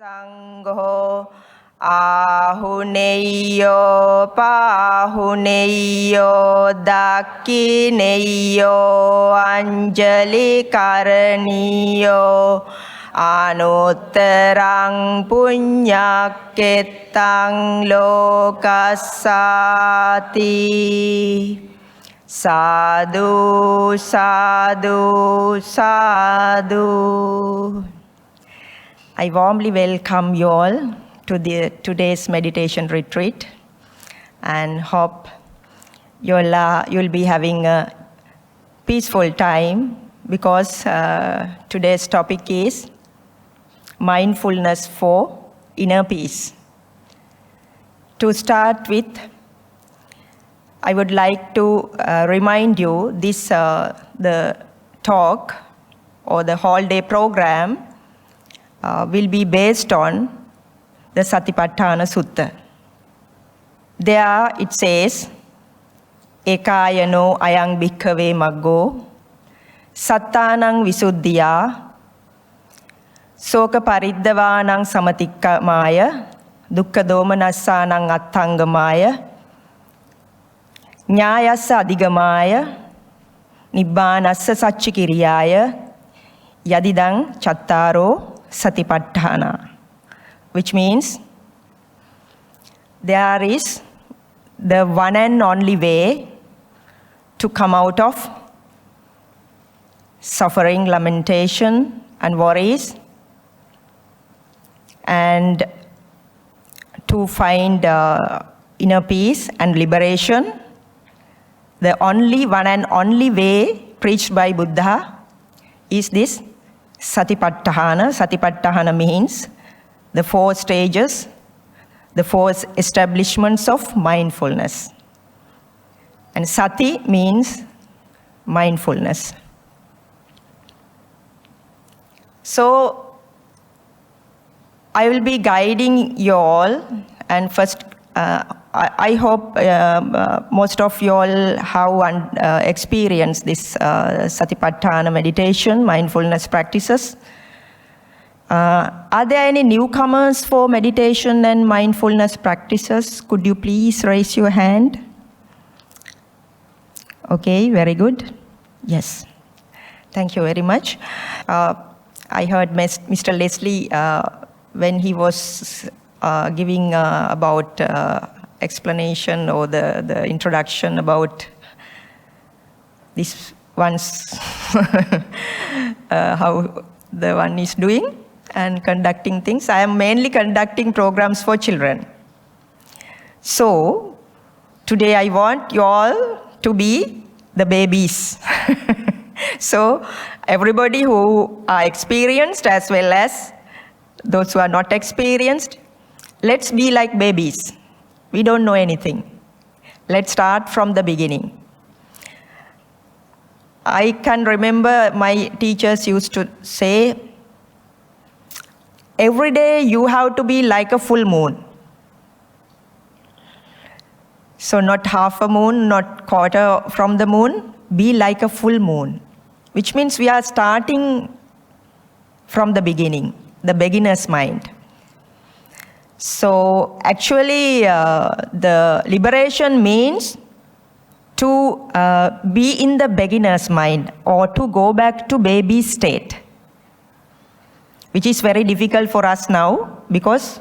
Sangho Ahuneyo Pahuneyo Dakineyo Anjali Karaniyo Anutterang Punyaketang Lokasati. Sadhu, sadhu, sadhu. I warmly welcome you all to today's meditation retreat and hope you'll be having a peaceful time because today's topic is Mindfulness for Inner Peace. To start with, I would like to remind you this the talk or the whole day program will be based on the Satipatthana Sutta. There it says, Ekayano ayang bhikkhave maggo, sattanang visuddhiya, soka pariddhavanang samatikkamaya, dukkha domanassanang atthangamaya, nyayassa adhigamaya, nibbanassa satchikiriyaya, yadidang chattaro satipatthana, which means there is the one and only way to come out of suffering, lamentation, and worries, and to find inner peace and liberation. The only one and only way preached by Buddha is this satipatthana. Satipatthana means the 4 stages, the 4 establishments of mindfulness. And sati means mindfulness. So I will be guiding you all, and first I hope most of you all have experienced this satipatthana meditation, mindfulness practices. Are there any newcomers for meditation and mindfulness practices? Could you please raise your hand? Okay, very good. Yes. Thank you very much. I heard Mr. Leslie when he was giving about explanation or the introduction about this one's how the one is doing and conducting things. I am mainly conducting programs for children. So today I want you all to be the babies. So everybody who are experienced as well as those who are not experienced, let's be like babies. We don't know anything. Let's start from the beginning. I can remember my teachers used to say, every day you have to be like a full moon. So not half a moon, not quarter from the moon, be like a full moon. Which means we are starting from the beginning, the beginner's mind. So actually the liberation means to be in the beginner's mind or to go back to baby state, which is very difficult for us now because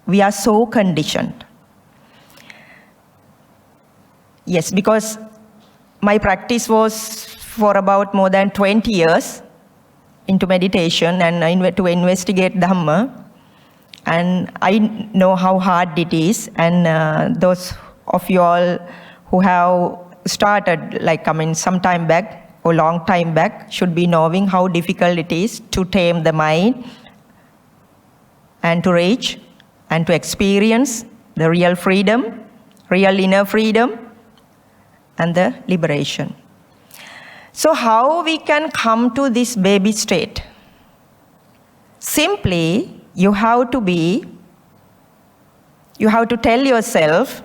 we are so conditioned. Yes, because my practice was for about more than 20 years into meditation and to investigate Dhamma. And I know how hard it is, and those of you all who have started, some time back or long time back, should be knowing how difficult it is to tame the mind and to reach and to experience the real freedom, real inner freedom, and the liberation. So how we can come to this baby state? Simply, you have to tell yourself,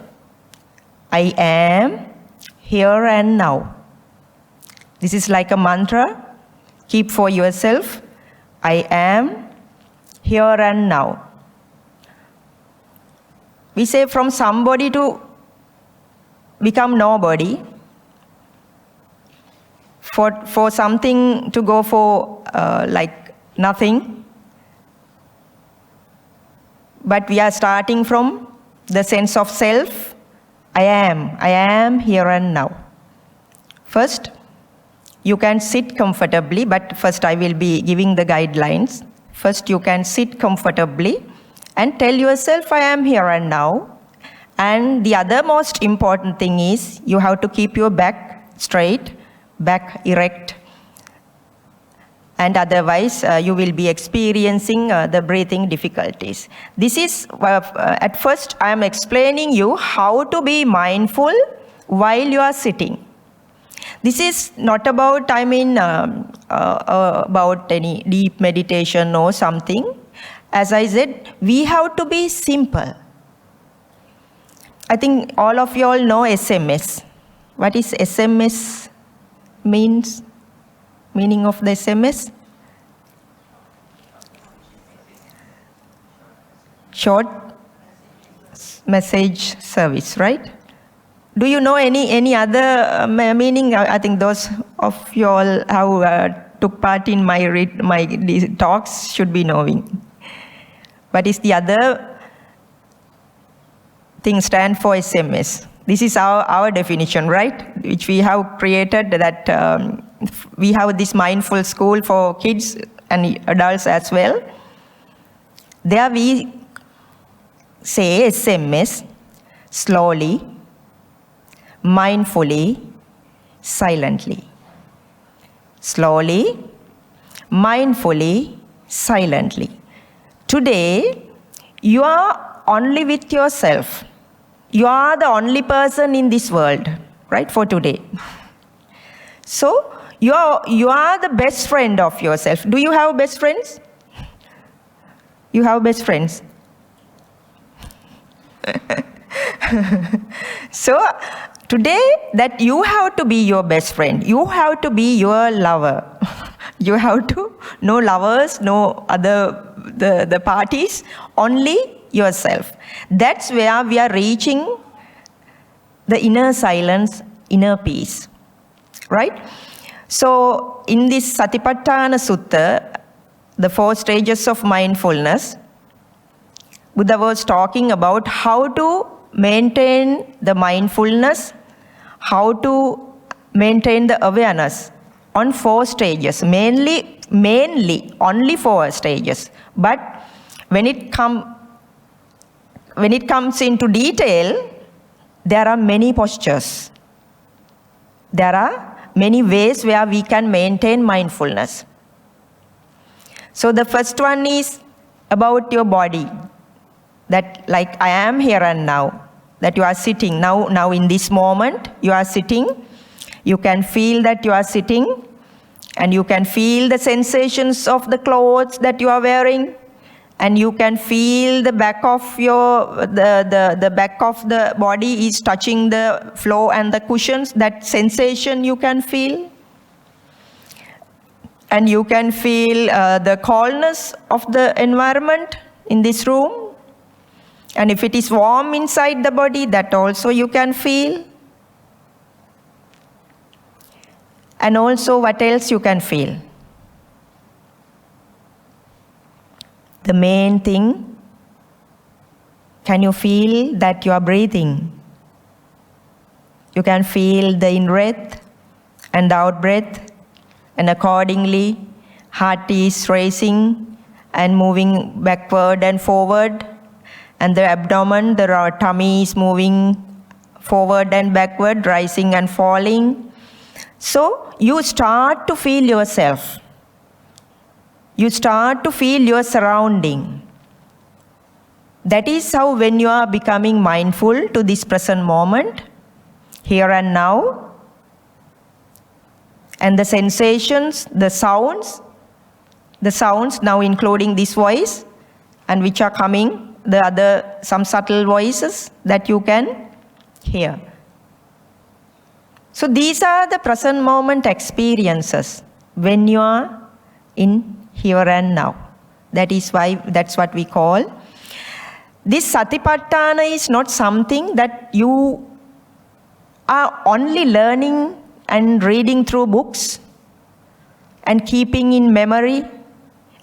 I am here and now. This is like a mantra. Keep for yourself, I am here and now. We say from somebody to become nobody, for something to go for like nothing. But we are starting from the sense of self. I am here and now. First, you can sit comfortably, but first I will be giving the guidelines. First, you can sit comfortably and tell yourself, I am here and now. And the other most important thing is you have to keep your back straight, back erect. And otherwise, you will be experiencing the breathing difficulties. This is, at first, I am explaining you how to be mindful while you are sitting. This is not about, about any deep meditation or something. As I said, we have to be simple. I think all of you all know SMS. What is SMS means? Meaning of the SMS? Short message service, right? Do you know any other meaning? I think those of you all who took part in my talks should be knowing. What is the other thing stand for SMS? This is our definition, right? Which we have created, that we have this mindful school for kids and adults as well. There we say SMS, slowly, mindfully, silently. Slowly, mindfully, silently. Today, you are only with yourself. You are the only person in this world, right, for today. So, you are the best friend of yourself. Do you have best friends? You have best friends? So, today, that you have to be your best friend. You have to be your lover. You have to, no lovers, no other, the parties, only yourself. That's where we are reaching the inner silence, inner peace, right? So, in this Satipatthana Sutta, the 4 stages of mindfulness, Buddha was talking about how to maintain the mindfulness, how to maintain the awareness on 4 stages, mainly only 4 stages. But when it comes into detail, there are many postures. There are many ways where we can maintain mindfulness. So the first one is about your body. That like I am here and now. That you are sitting. Now in this moment, you are sitting. You can feel that you are sitting. And you can feel the sensations of the clothes that you are wearing. And you can feel the back of the back of the body is touching the floor and the cushions. That sensation you can feel. And you can feel the coldness of the environment in this room. And if it is warm inside the body, that also you can feel. And also what else you can feel? The main thing, can you feel that you are breathing? You can feel the in-breath and the out-breath, and accordingly, heart is racing and moving backward and forward, and the abdomen, the tummy is moving forward and backward, rising and falling. So, you start to feel yourself. You start to feel your surrounding. That is how when you are becoming mindful to this present moment, here and now, and the sensations, the sounds now including this voice, and which are coming, some subtle voices that you can hear. So these are the present moment experiences when you are in here and now. That's what we call this satipatthana is not something that you are only learning and reading through books and keeping in memory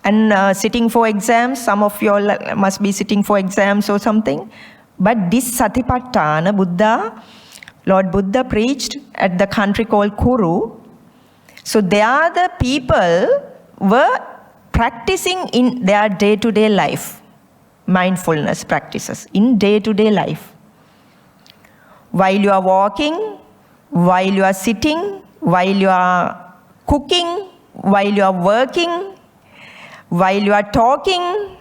and sitting for exams. Some of you all must be sitting for exams or something. But this satipatthana, Lord Buddha preached at the country called Kuru. So there the people were practicing in their day-to-day life, mindfulness practices in day-to-day life. While you are walking, while you are sitting, while you are cooking, while you are working, while you are talking,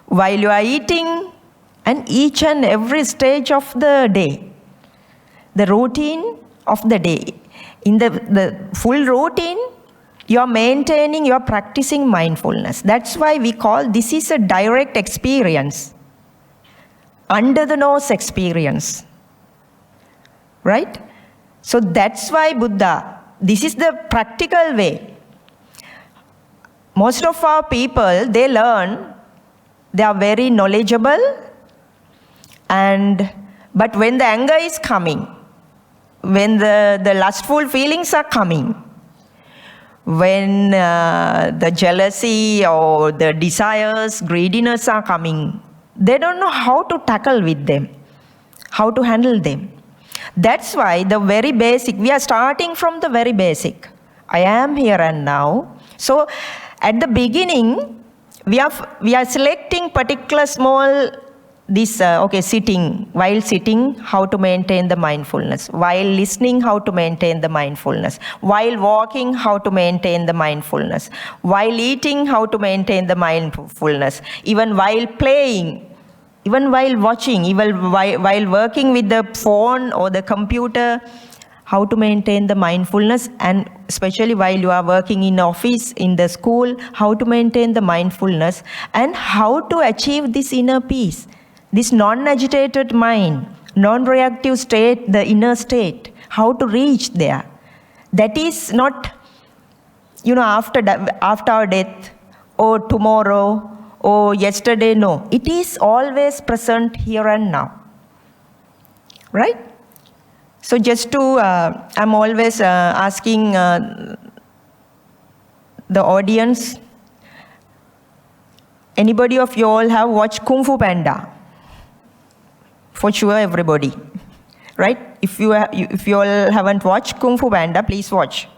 while you are eating, and each and every stage of the day, the routine of the day. In the full routine, you are maintaining, you are practicing mindfulness. That's why we call this is a direct experience, under the nose experience. Right? So that's why Buddha, this is the practical way. Most of our people, they learn, they are very knowledgeable, but when the anger is coming, when the lustful feelings are coming, when the jealousy or the desires, greediness are coming, they don't know how to tackle with them, how to handle them. That's why the very basic, we are starting from the very basic. I am here and now. So at the beginning, we are selecting particular small, sitting. While sitting, how to maintain the mindfulness. While listening, how to maintain the mindfulness. While walking, how to maintain the mindfulness. While eating, how to maintain the mindfulness. Even while playing, even while watching, even while working with the phone or the computer, how to maintain the mindfulness, and especially while you are working in office, in the school, how to maintain the mindfulness, and how to achieve this inner peace, this non-agitated mind, non-reactive state, the inner state, how to reach there. That is not, after our death, or tomorrow, or yesterday, no. It is always present here and now. Right? So just I'm always asking the audience, anybody of you all have watched Kung Fu Panda? For sure, everybody. Right? If you all haven't watched Kung Fu Panda, please watch.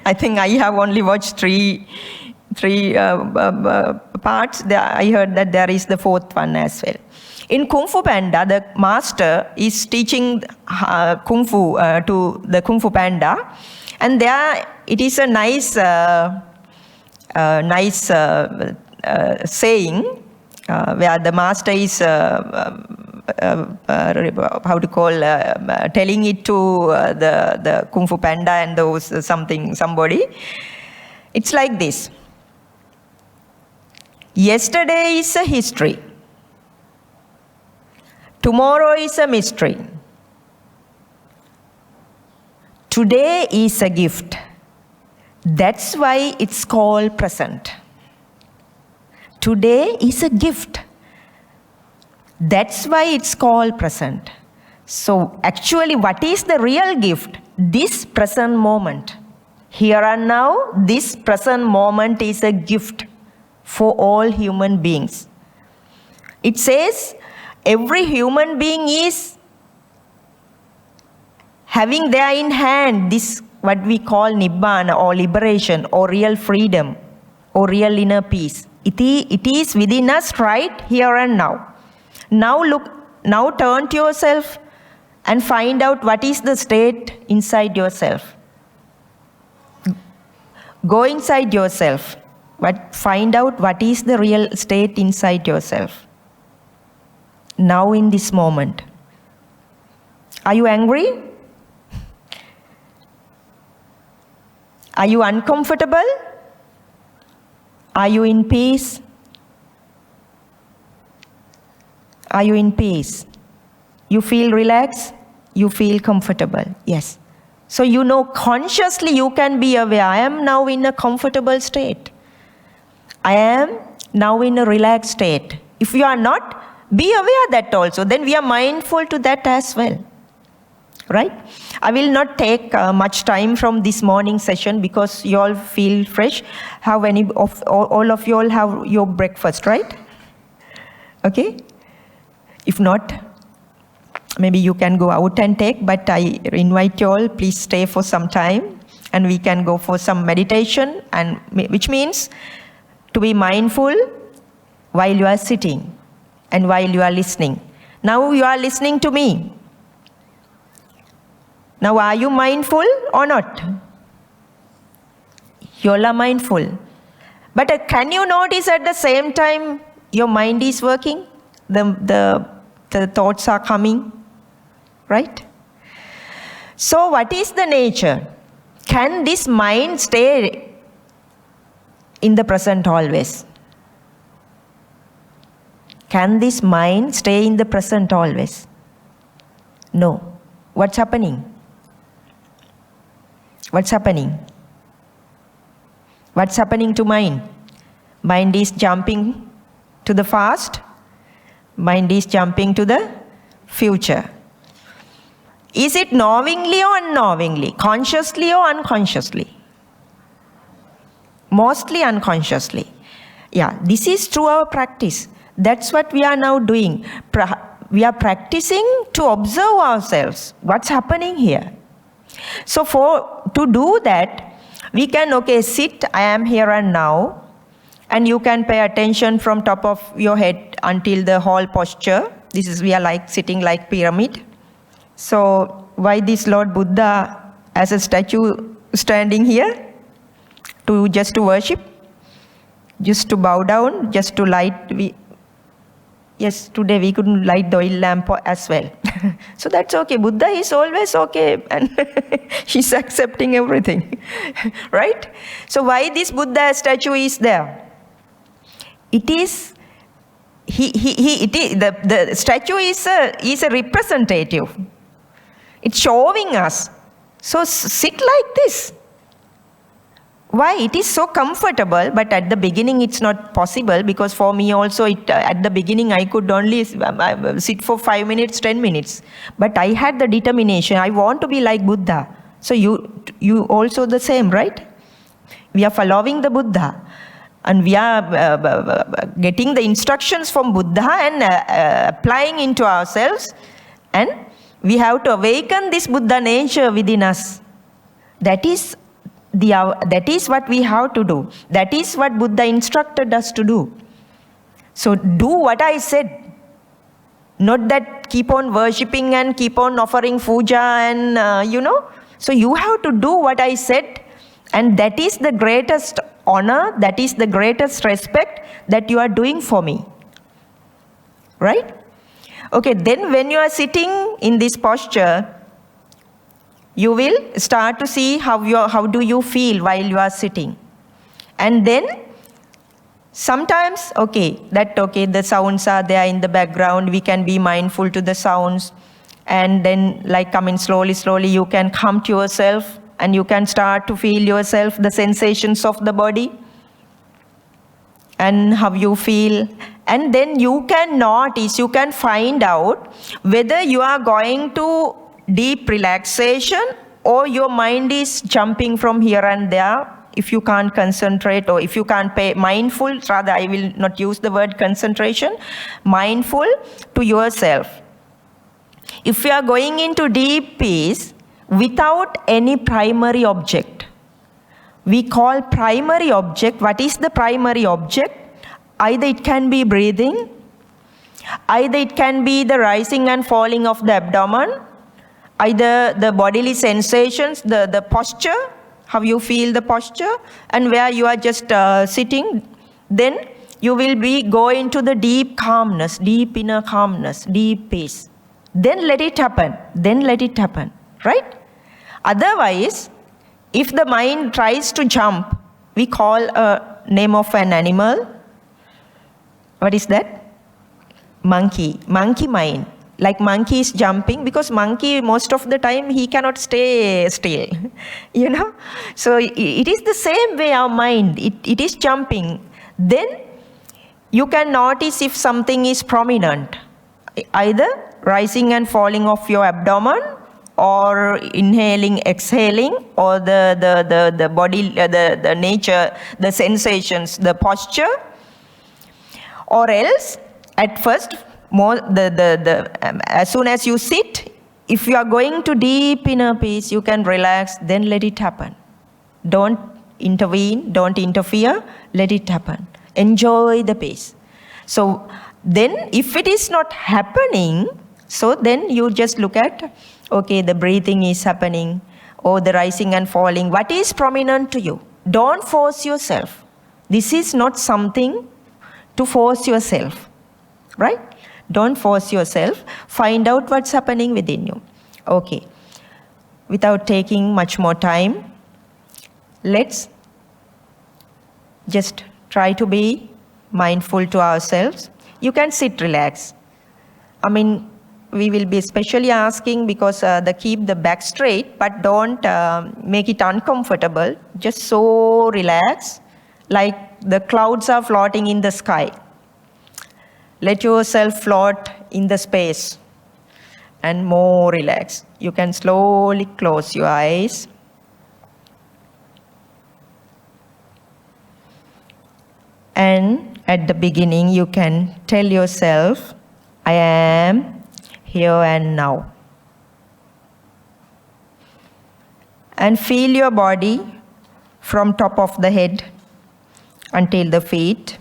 I think I have only watched three parts. I heard that there is the fourth one as well. In Kung Fu Panda, the master is teaching Kung Fu to the Kung Fu Panda, and there it is a nice saying where the master is telling it to the Kung Fu Panda and those somebody. It's like this. Yesterday is a history. Tomorrow is a mystery. Today is a gift. That's why it's called present. Today is a gift. That's why it's called present. So actually, what is the real gift? This present moment. Here and now, this present moment is a gift for all human beings. It says, every human being is having there in hand this what we call nibbana or liberation or real freedom or real inner peace. It is within us right here and now. Now turn to yourself and find out what is the state inside yourself. Go inside yourself, but find out what is the real state inside yourself. Now in this moment. Are you angry? Are you uncomfortable? Are you in peace? Are you in peace? You feel relaxed? You feel comfortable? Yes. So you know consciously you can be aware, I am now in a comfortable state. I am now in a relaxed state. If you are not, be aware that also. Then we are mindful to that as well. Right? I will not take much time from this morning session because you all feel fresh. How many of all of you all have your breakfast, right? Okay? If not, maybe you can go out and take, but I invite you all, please stay for some time and we can go for some meditation, and which means to be mindful while you are sitting and while you are listening. Now you are listening to me. Now are you mindful or not? You all are mindful. But can you notice at the same time your mind is working? The thoughts are coming, right? So what is the nature? Can this mind stay in the present always? Can this mind stay in the present always? No. What's happening? What's happening? What's happening to mind? Mind is jumping to the past. Mind is jumping to the future. Is it knowingly or unknowingly? Consciously or unconsciously? Mostly unconsciously. Yeah, this is through our practice. That's what we are now doing. We are practicing to observe ourselves. What's happening here? So to do that, we can, sit, I am here and now. And you can pay attention from top of your head until the whole posture. We are like sitting like pyramid. So why this Lord Buddha as a statue standing here? Just to worship? Just to bow down? Just to light? Yes, today we couldn't light the oil lamp as well. So that's okay. Buddha is always okay and he's accepting everything. Right? So why this Buddha statue is there? The statue is a representative. It's showing us. So sit like this. Why? It is so comfortable, but at the beginning it's not possible, because for me also at the beginning I could only sit for 5 minutes, 10 minutes. But I had the determination, I want to be like Buddha. So you also the same, right? We are following the Buddha. And we are getting the instructions from Buddha and applying into ourselves. And we have to awaken this Buddha nature within us. That is what we have to do. That is what Buddha instructed us to do. So do what I said. Not that keep on worshipping and keep on offering puja and, So you have to do what I said. And that is the greatest honor, that is the greatest respect that you are doing for me. Right? Okay, then when you are sitting in this posture, you will start to see how do you feel while you are sitting. And then sometimes, the sounds are there in the background, we can be mindful to the sounds. And then coming slowly, you can come to yourself. And you can start to feel yourself, the sensations of the body and how you feel. And then you can notice, you can find out whether you are going to deep relaxation or your mind is jumping from here and there. If you can't concentrate or if you can't pay mindful, rather I will not use the word concentration, mindful to yourself. If you are going into deep peace, without any primary object. We call primary object, what is the primary object? Either it can be breathing, either it can be the rising and falling of the abdomen, either the bodily sensations, the posture, how you feel the posture, and where you are just sitting, then you will be going to the deep calmness, deep inner calmness, deep peace. Then let it happen, right? Otherwise, if the mind tries to jump, we call a name of an animal. What is that? Monkey mind. Like monkey is jumping, because monkey most of the time he cannot stay still, So it is the same way our mind, it is jumping. Then You can notice if something is prominent, either rising and falling of your abdomen, or inhaling, exhaling, or the body, the nature, the sensations, the posture. Or else, at first, as soon as you sit, if you are going to deep inner peace, you can relax, then let it happen. Don't intervene, don't interfere, let it happen. Enjoy the peace. So then, if it is not happening, so then you just look at, okay, the breathing is happening, or the rising and falling. What is prominent to you? Don't force yourself. This is not something to force yourself, right? Don't force yourself. Find out what's happening within you. Okay. Without taking much more time, let's just try to be mindful to ourselves. You can sit relaxed. I mean, we will be especially asking because keep the back straight, but don't make it uncomfortable. Just so relaxed, like the clouds are floating in the sky. Let yourself float in the space and more relaxed. You can slowly close your eyes. And at the beginning, you can tell yourself, I am here and now. And feel your body from top of the head until the feet.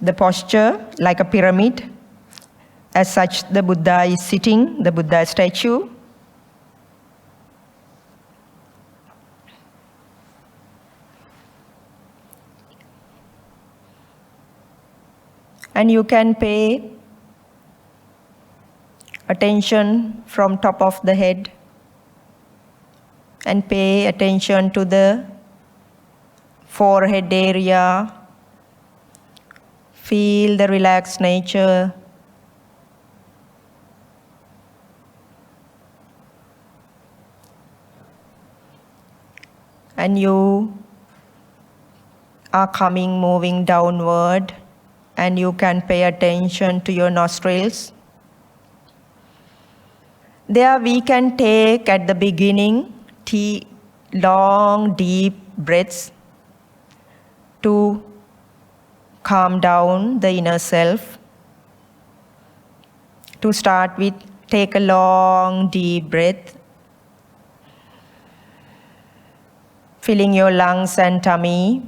The posture like a pyramid. As such, the Buddha is sitting, the Buddha statue. And you can pay attention from top of the head and pay attention to the forehead area. Feel the relaxed nature. And you are moving downward, and you can pay attention to your nostrils. There we can take at the beginning long deep breaths to calm down the inner self. To start with, take a long deep breath, filling your lungs and tummy,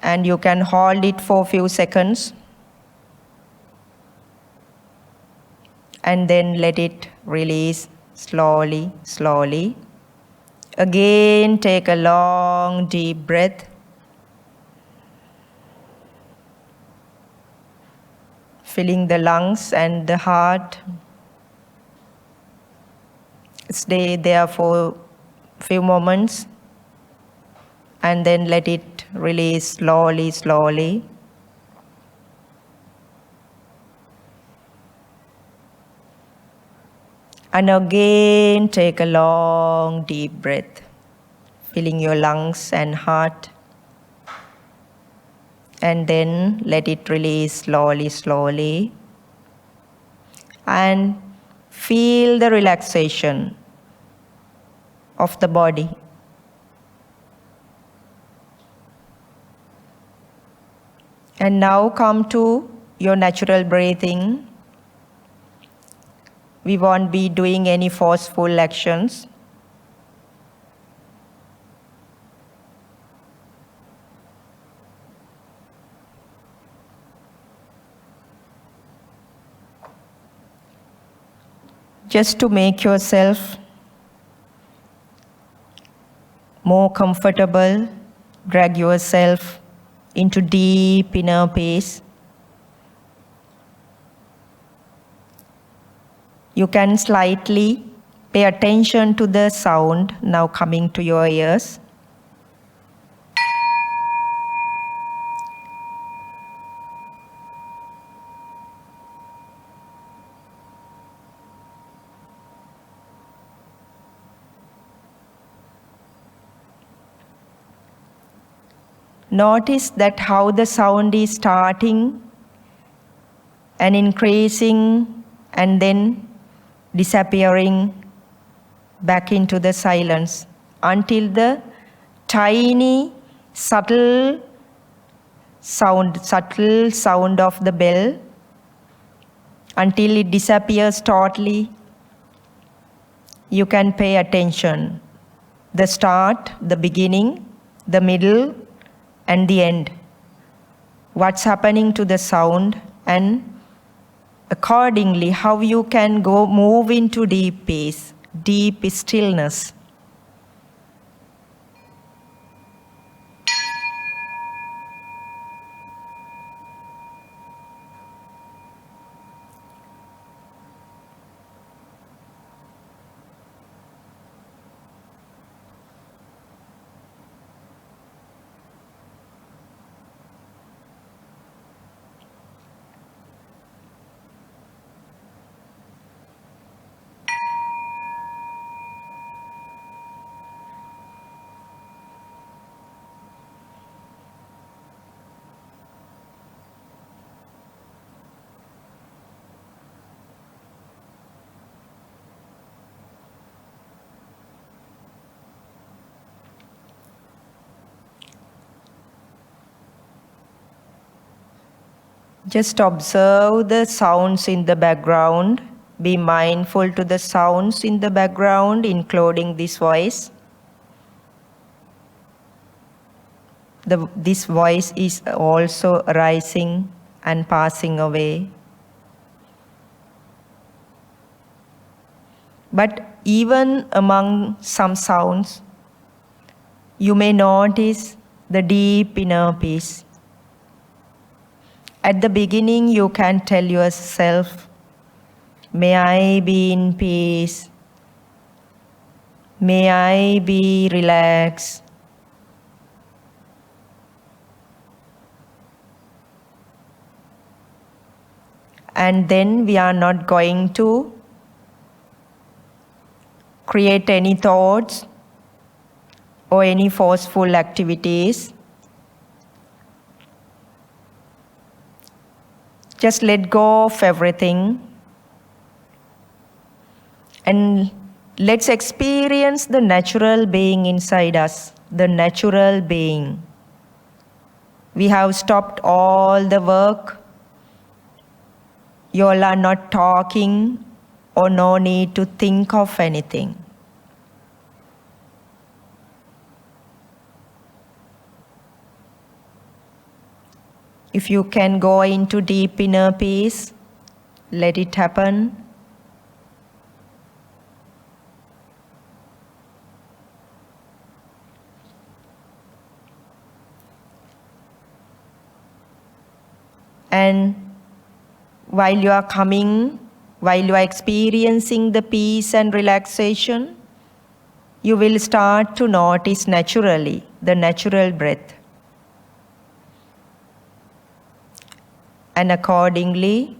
and you can hold it for a few seconds and then let it release slowly, slowly. Again, take a long deep breath, filling the lungs and the heart. Stay there for a few moments and then let it release slowly, slowly. And again, take a long deep breath, filling your lungs and heart. And then let it release slowly, slowly. And feel the relaxation of the body. And now come to your natural breathing. We won't be doing any forceful actions. Just to make yourself more comfortable, drag yourself into deep inner peace. You can slightly pay attention to the sound now coming to your ears. Notice that how the sound is starting and increasing and then disappearing back into the silence until the tiny, subtle sound of the bell, until it disappears totally. You can pay attention. The start, the beginning, the middle, and the end. What's happening to the sound, and accordingly how you can move into deep peace, deep stillness. Just observe the sounds in the background. Be mindful to the sounds in the background, including this voice. This voice is also arising and passing away. But even among some sounds, you may notice the deep inner peace. At the beginning, you can tell yourself, may I be in peace, may I be relaxed. And then we are not going to create any thoughts or any forceful activities. Just let go of everything and let's experience the natural being inside us, the natural being. We have stopped all the work. You all are not talking or no need to think of anything. If you can go into deep inner peace, let it happen. And while you are experiencing the peace and relaxation, you will start to notice naturally the natural breath. And accordingly,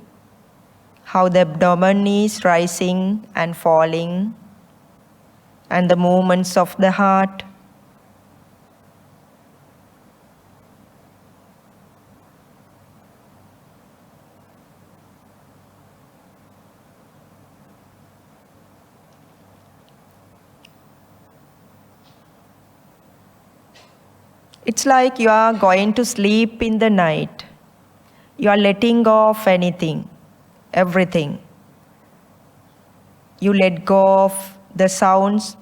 how the abdomen is rising and falling, and the movements of the heart. It's like you are going to sleep in the night. You are letting go of anything, everything. You let go of the sounds,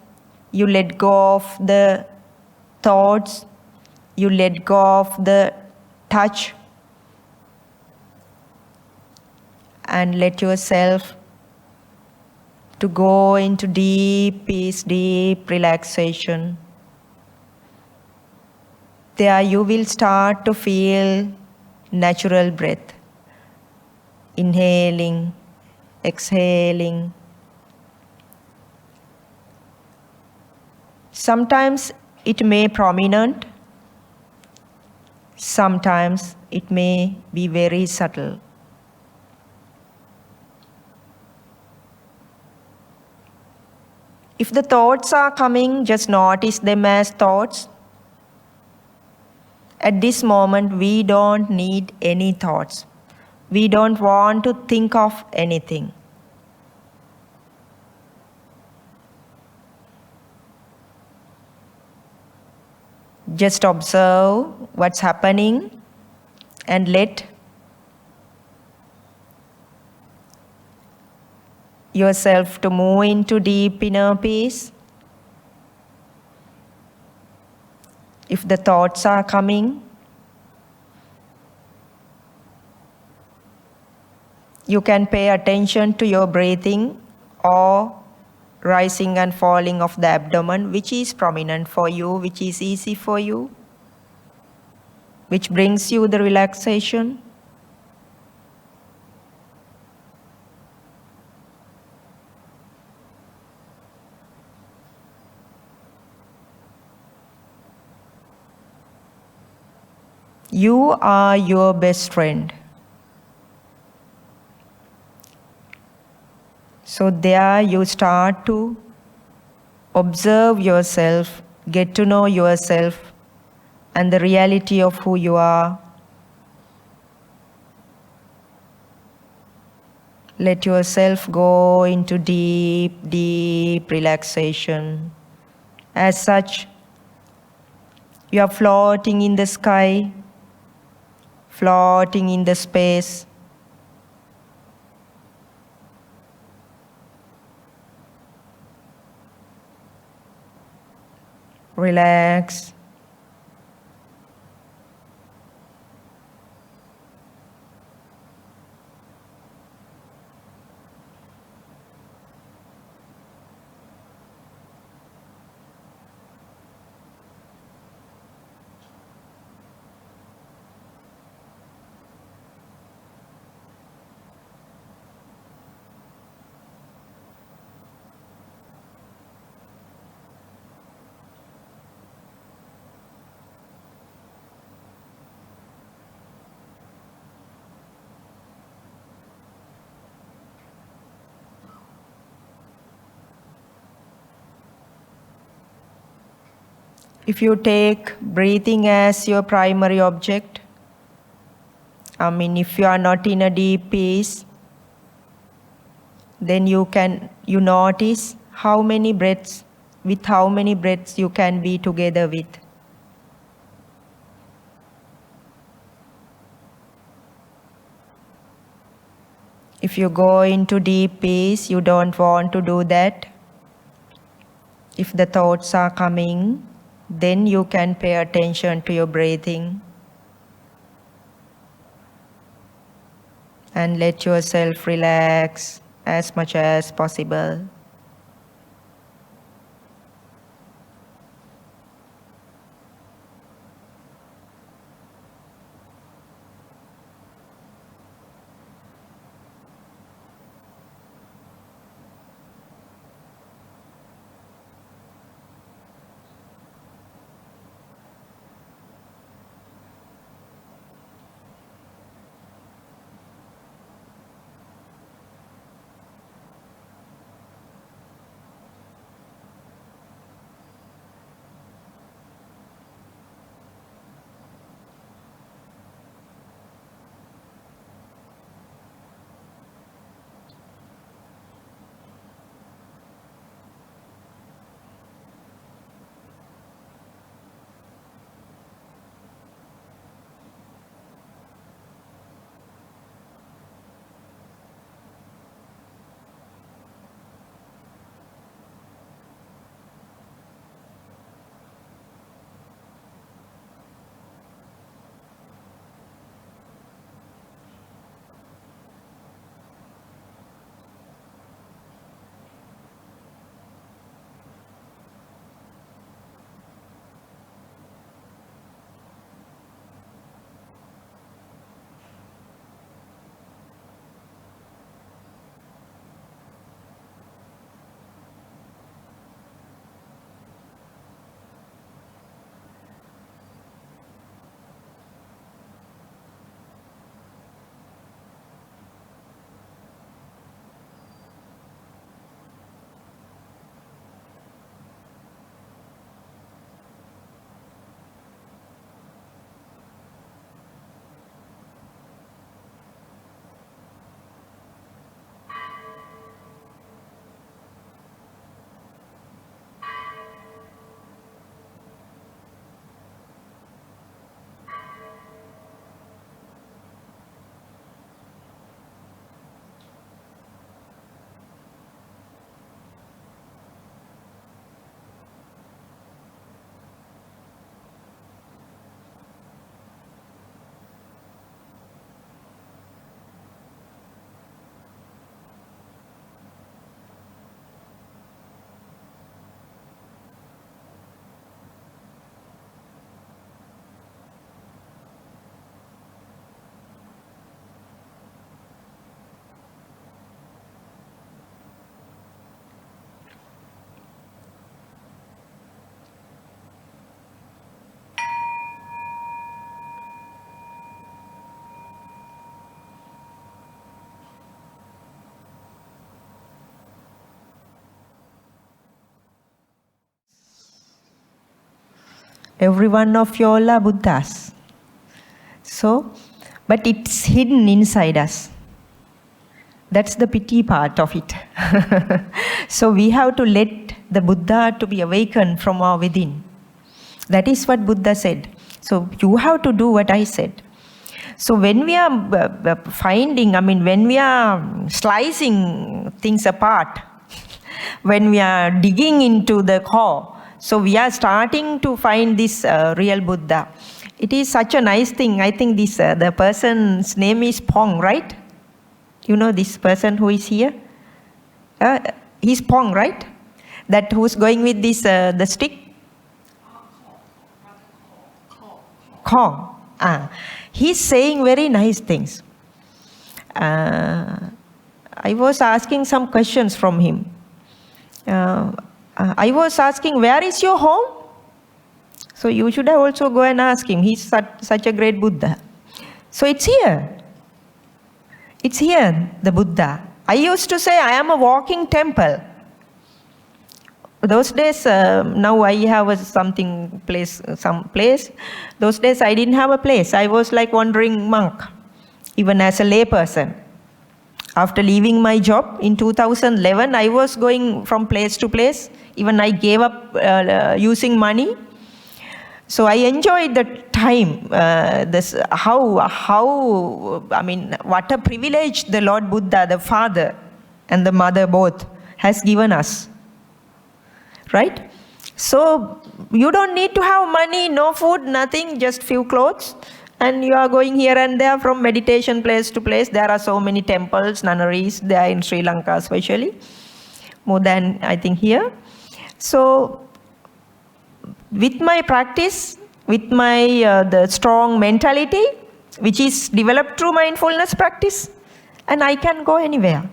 you let go of the thoughts, you let go of the touch, and let yourself to go into deep peace, deep relaxation. There you will start to feel natural breath. Inhaling, exhaling. Sometimes it may be prominent, sometimes it may be very subtle. If the thoughts are coming, just notice them as thoughts. At this moment, we don't need any thoughts. We don't want to think of anything. Just observe what's happening and let yourself to move into deep inner peace. If the thoughts are coming, you can pay attention to your breathing or rising and falling of the abdomen, which is prominent for you, which is easy for you, which brings you the relaxation. You are your best friend. So there you start to observe yourself, get to know yourself and the reality of who you are. Let yourself go into deep, deep relaxation. As such, you are floating in the sky, floating in the space. Relax. If you take breathing as your primary object, if you are not in a deep peace, then you notice how many breaths you can be together with. If you go into deep peace, you don't want to do that. If the thoughts are coming, then you can pay attention to your breathing and let yourself relax as much as possible. Every one of you all are Buddhas. So, but it's hidden inside us. That's the pity part of it. So we have to let the Buddha to be awakened from our within. That is what Buddha said. So you have to do what I said. So when we are when we are slicing things apart, when we are digging into the core, so we are starting to find this real Buddha. It is such a nice thing. I think this the person's name is Pong, right? You know this person who is here? He's Pong, right? That who's going with this the stick? Kong. He's saying very nice things. I was asking some questions from him. I was asking, where is your home? So you should have also go and ask him. He's such a great Buddha. So it's here. It's here, the Buddha. I used to say I am a walking temple. Those days, now I have some place. Those days I didn't have a place. I was like wandering monk, even as a lay person. After leaving my job in 2011, I was going from place to place. Even I gave up using money. So I enjoyed the time. What a privilege the Lord Buddha, the Father and the Mother both, has given us. Right? So you don't need to have money, no food, nothing, just few clothes. And you are going here and there from meditation place to place. There are so many temples, nunneries, there in Sri Lanka especially. More than, I think, here. So with my practice, with my the strong mentality, which is developed through mindfulness practice, and I can go anywhere.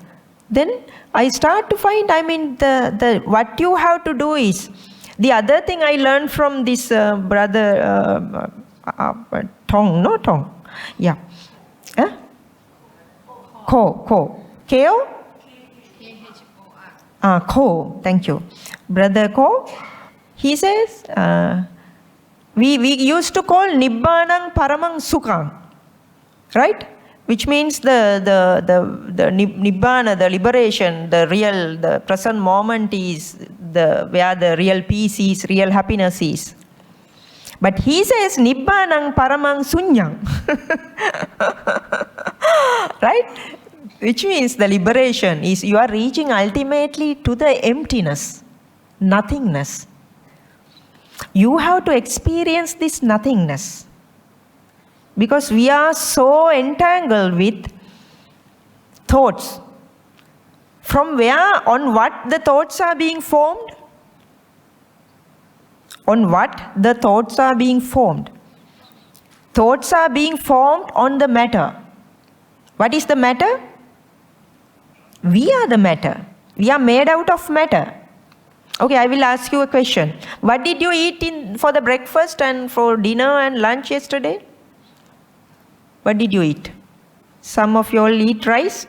Then I start to find, what you have to do is, the other thing I learned from this brother Tong. Yeah. Ko. Ko, thank you. Brother Ko, he says, we used to call Nibbanang Paramang Sukhang, right? Which means the Nibbana, the liberation, the present moment is where the real peace is, real happiness is. But he says Nibbanang Paramang Sunyang. Right? Which means the liberation is you are reaching ultimately to the emptiness, nothingness. You have to experience this nothingness. Because we are so entangled with thoughts. From where, on what the thoughts are being formed? On what the thoughts are being formed? Thoughts are being formed on the matter. What is the matter? We are the matter. We are made out of matter. Okay, I will ask you a question. What did you eat for the breakfast and for dinner and lunch yesterday? What did you eat? Some of you all eat rice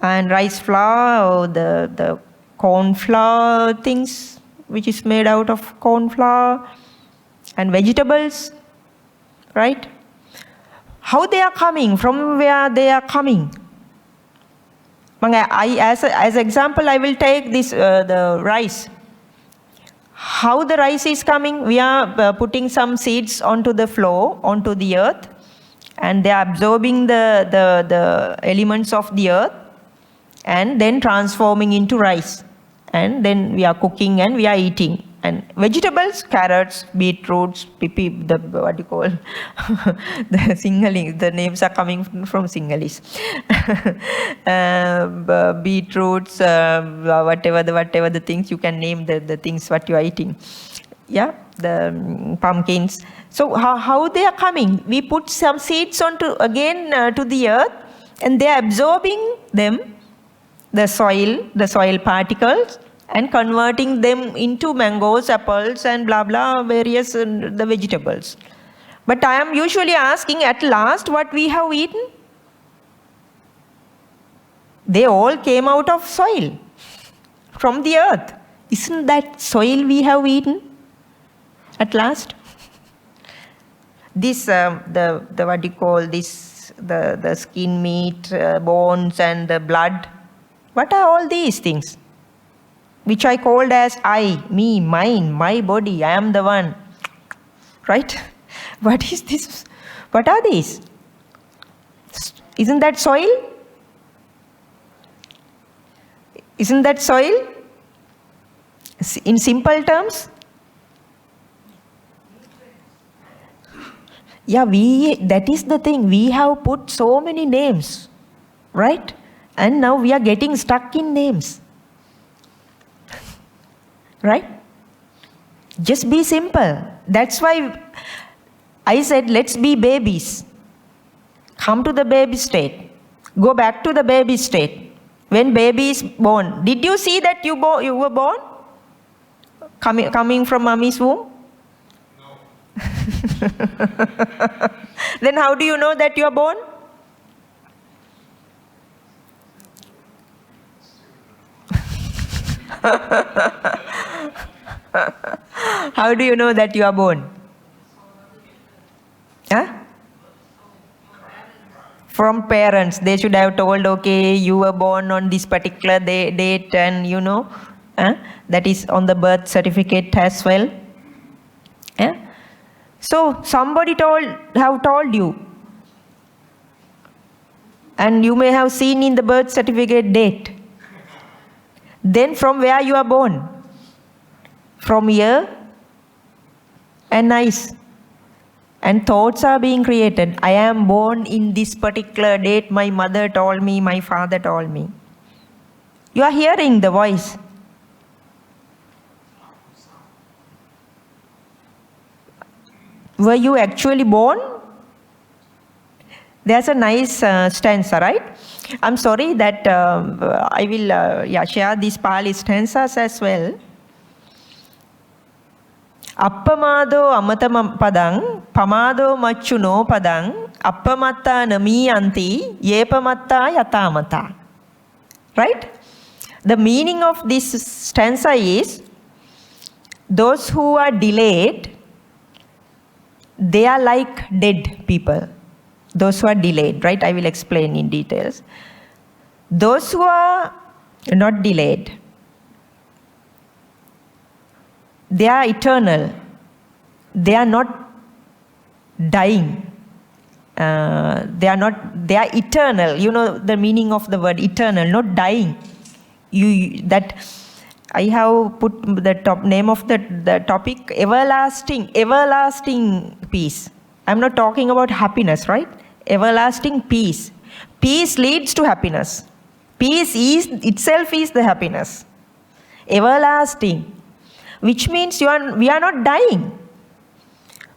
and rice flour or the corn flour things which is made out of corn flour and vegetables, right? How they are coming, from where they are coming. As example, I will take this the rice. How the rice is coming? We are putting some seeds onto the floor, onto the earth, and they are absorbing the elements of the earth and then transforming into rice. And then we are cooking and we are eating. And vegetables, carrots, beetroots, pipi, what you call, the Sinhalese, the names are coming from Sinhalese. Beetroots, whatever the things, you can name the things what you are eating. Yeah, the pumpkins. So how they are coming? We put some seeds onto to the earth, and they are absorbing them, the soil particles, and converting them into mangoes, apples, and blah blah, various the vegetables. But I am usually asking, at last, what we have eaten? They all came out of soil, from the earth. Isn't that soil we have eaten at last? this, the what do you call this, the skin, meat, bones and the blood. What are all these things? Which I called as I, me, mine, my body, I am the one. Right? What is this? What are these? Isn't that soil? Isn't that soil? In simple terms? Yeah, that is the thing. We have put so many names, right? And now we are getting stuck in names. Right? Just be simple. That's why I said, let's be babies. Come to the baby state. Go back to the baby state. When baby is born, did you see that you were born? Coming from mommy's womb? No. Then how do you know that you are born? How do you know that you are born? Huh? From parents. They should have told, okay, you were born on this particular date and you know, that is on the birth certificate as well. So somebody have told you. And you may have seen in the birth certificate date. Then from where you are born? From ear and eyes. And thoughts are being created. I am born in this particular date. My mother told me, my father told me. You are hearing the voice. Were you actually born? There's a nice stanza, right? I'm sorry that I will share these Pali stanzas as well. Appamado amata padang, pamado machuno padang, appamatta nami anti, yepamatta yatamata. Right? The meaning of this stanza is, those who are delayed, they are like dead people. Those who are delayed, right? I will explain in details. Those who are not delayed, they are eternal. They are not dying. They are eternal. You know the meaning of the word eternal, not dying. I have put the name of the topic, everlasting peace. I'm not talking about happiness, right? Everlasting peace. Peace leads to happiness. Peace itself is the happiness. Everlasting. Which means we are not dying.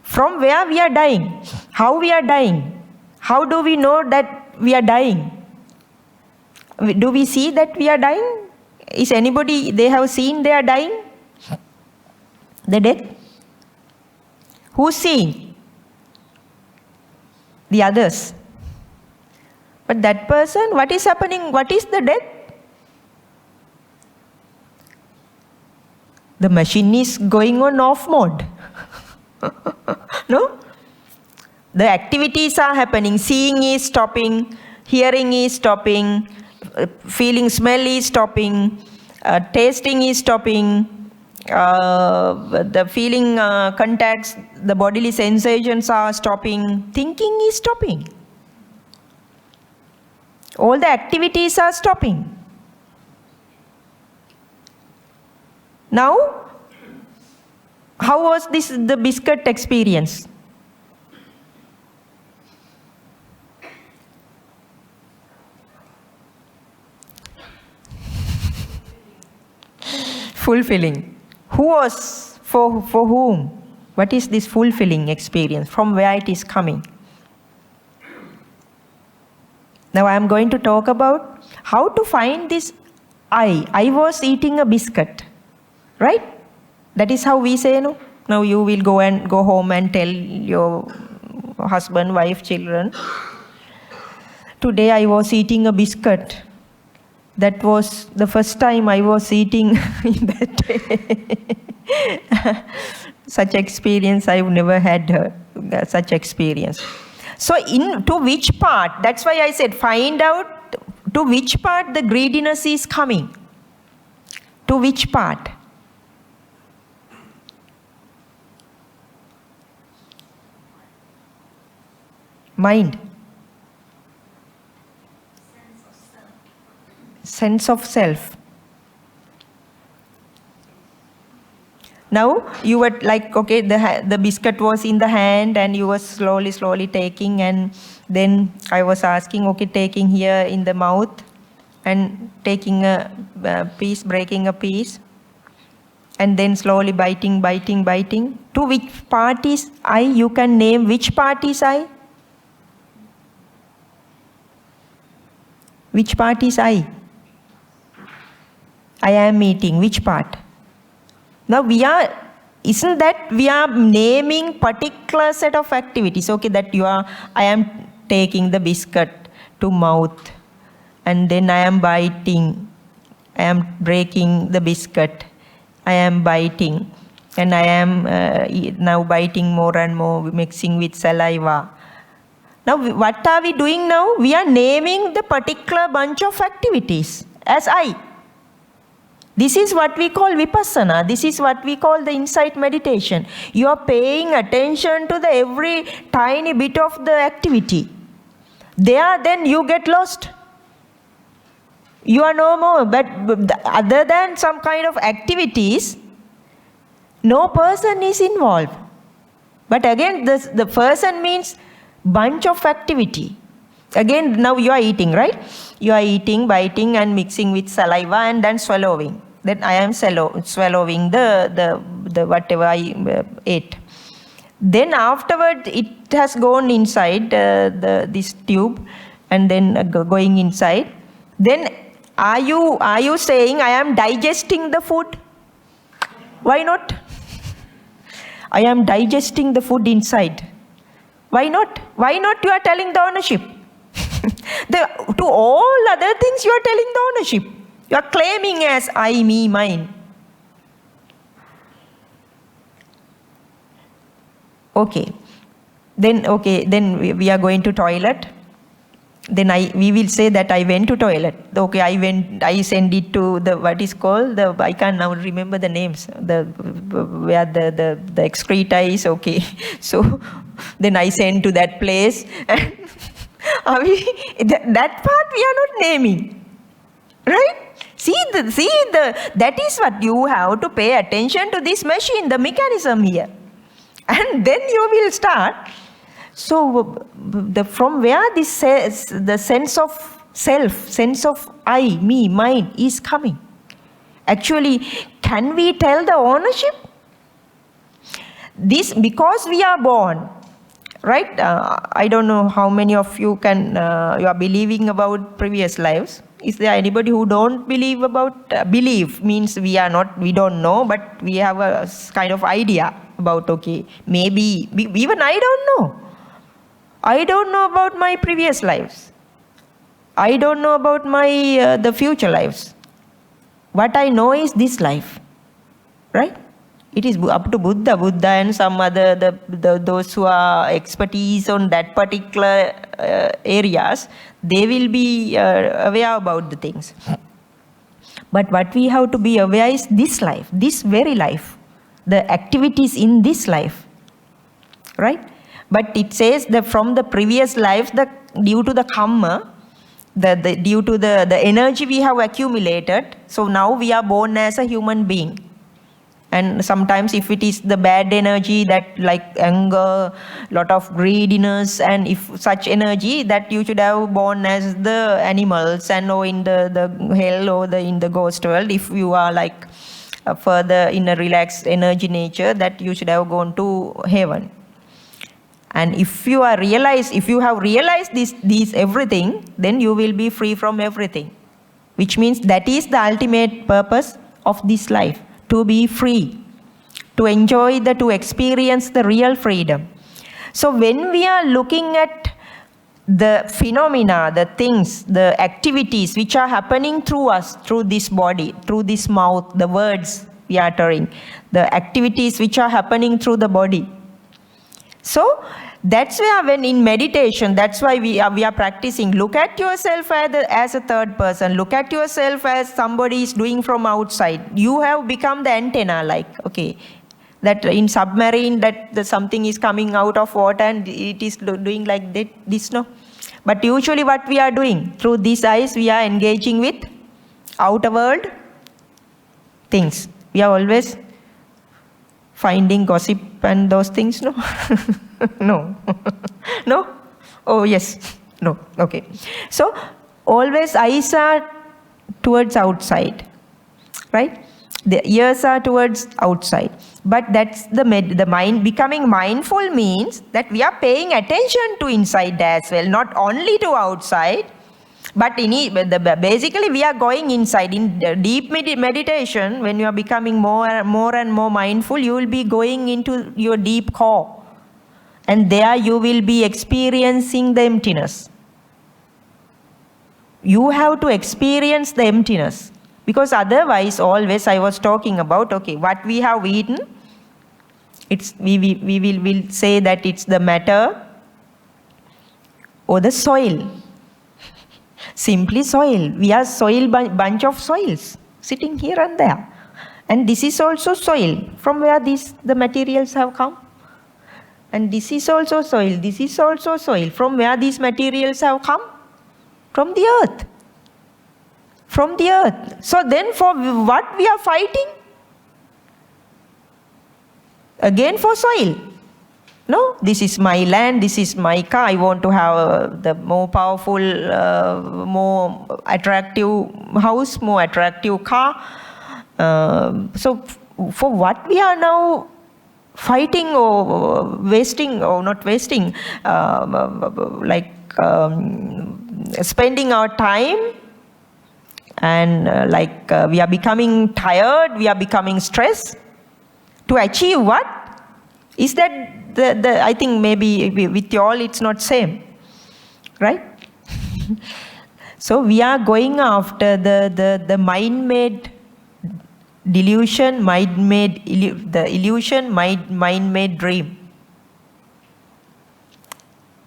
From where we are dying? How we are dying? How do we know that we are dying? Do we see that we are dying? Is anybody, they have seen they are dying? The death? Who's seeing? The others. But that person, what is happening? What is the death? The machine is going on off mode. No? The activities are happening. Seeing is stopping. Hearing is stopping. Feeling, smell is stopping. Tasting is stopping. The feeling contacts, the bodily sensations are stopping. Thinking is stopping. All the activities are stopping. Now, how was the biscuit experience? Fulfilling. Who was, for whom? What is this fulfilling experience? From where it is coming? Now I am going to talk about how to find this I. I was eating a biscuit. Right? That is how we say, no? Now you will go home and tell your husband, wife, children, today I was eating a biscuit. That was the first time I was eating in that day. such experience. I've never had such experience. So to which part, that's why I said find out to which part the greediness is coming. To which part? Mind. Sense of self. Now you were like, okay, the biscuit was in the hand and you were slowly taking, and then I was asking, okay, taking here in the mouth and taking a piece, breaking a piece, and then slowly biting. To which part is I? You can name which part is I? Which part is I? I am eating. Which part? Now isn't that we are naming particular set of activities? Okay, that I am taking the biscuit to mouth, and then I am biting. I am breaking the biscuit. I am biting, and I am now biting more and more, mixing with saliva. Now, what are we doing now? We are naming the particular bunch of activities as I. This is what we call vipassana. This is what we call the insight meditation. You are paying attention to every tiny bit of the activity. Then you get lost. You are no more. But other than some kind of activities, no person is involved. But again, the person means bunch of activity. Again, now you are eating, right? You are eating, biting and mixing with saliva and then swallowing. Then I am swallowing the whatever I ate. Then afterward, it has gone inside this tube and then going inside. Then are you saying I am digesting the food? Why not? I am digesting the food inside. Why not? Why not you are telling the ownership? To all other things you are telling the ownership. You are claiming as I, me, mine. Okay. Then we are going to toilet. Then we will say that I went to toilet. Okay, I send it to what is called I can't now remember the names. Where the excreta is. Okay. So then I send to that place. And that part we are not naming, right? That is what you have to pay attention to this machine, the mechanism here, and then you will start. So from where the sense of self, sense of I, me, mine is coming? Actually, can we tell the ownership? This because we are born. Right? I don't know how many of you you are believing about previous lives. Is there anybody who don't believe about, believe means we don't know, but we have a kind of idea about, okay, maybe, even I don't know. I don't know about my previous lives. I don't know about my, the future lives. What I know is this life. Right? It is up to Buddha and some other, those who are expertise on that particular areas, they will be aware about the things. But what we have to be aware is this life, this very life, the activities in this life, right? But it says that from the previous life, due to the karma, due to the energy we have accumulated, so now we are born as a human being. And sometimes if it is the bad energy that like anger, lot of greediness, and if such energy that you should have born as the animals and or in the hell or in the ghost world, if you are like further in a relaxed energy nature, that you should have gone to heaven. And if you have realized this everything, then you will be free from everything. Which means that is the ultimate purpose of this life. To be free, to enjoy to experience the real freedom. So when we are looking at the phenomena, the things, the activities which are happening through us, through this body, through this mouth, the words we are uttering, the activities which are happening through the body. So that's where, when in meditation, that's why we are practicing. Look at yourself as a third person. Look at yourself as somebody is doing from outside. You have become the antenna, like, okay, that in submarine, that something is coming out of water and it is doing like this, no? But usually what we are doing, through these eyes, we are engaging with outer world things. We are always finding gossip and those things, no? No. No? Oh, yes. No. Okay. So, always eyes are towards outside, right? The ears are towards outside. But that's the mind. Becoming mindful means that we are paying attention to inside as well, not only to outside. But basically we are going inside. In deep meditation, when you are becoming more and more mindful, you will be going into your deep core. And there you will be experiencing the emptiness. You have to experience the emptiness. Because otherwise, always I was talking about, okay, what we have eaten, we will say that it's the matter or the soil. Simply soil. We are soil, bunch of soils sitting here and there. And this is also soil, from where the materials have come. And this is also soil. This is also soil. From where these materials have come? From the earth. From the earth. So then for what we are fighting? Again for soil. No, this is my land, this is my car. I want to have the more powerful, more attractive house, more attractive car. So for what we are now fighting or wasting, or not wasting, spending our time, and we are becoming tired, we are becoming stressed. To achieve what? Is that I think maybe with you all it's not same, right? So we are going after the mind-made delusion, mind-made illusion, mind-made dream,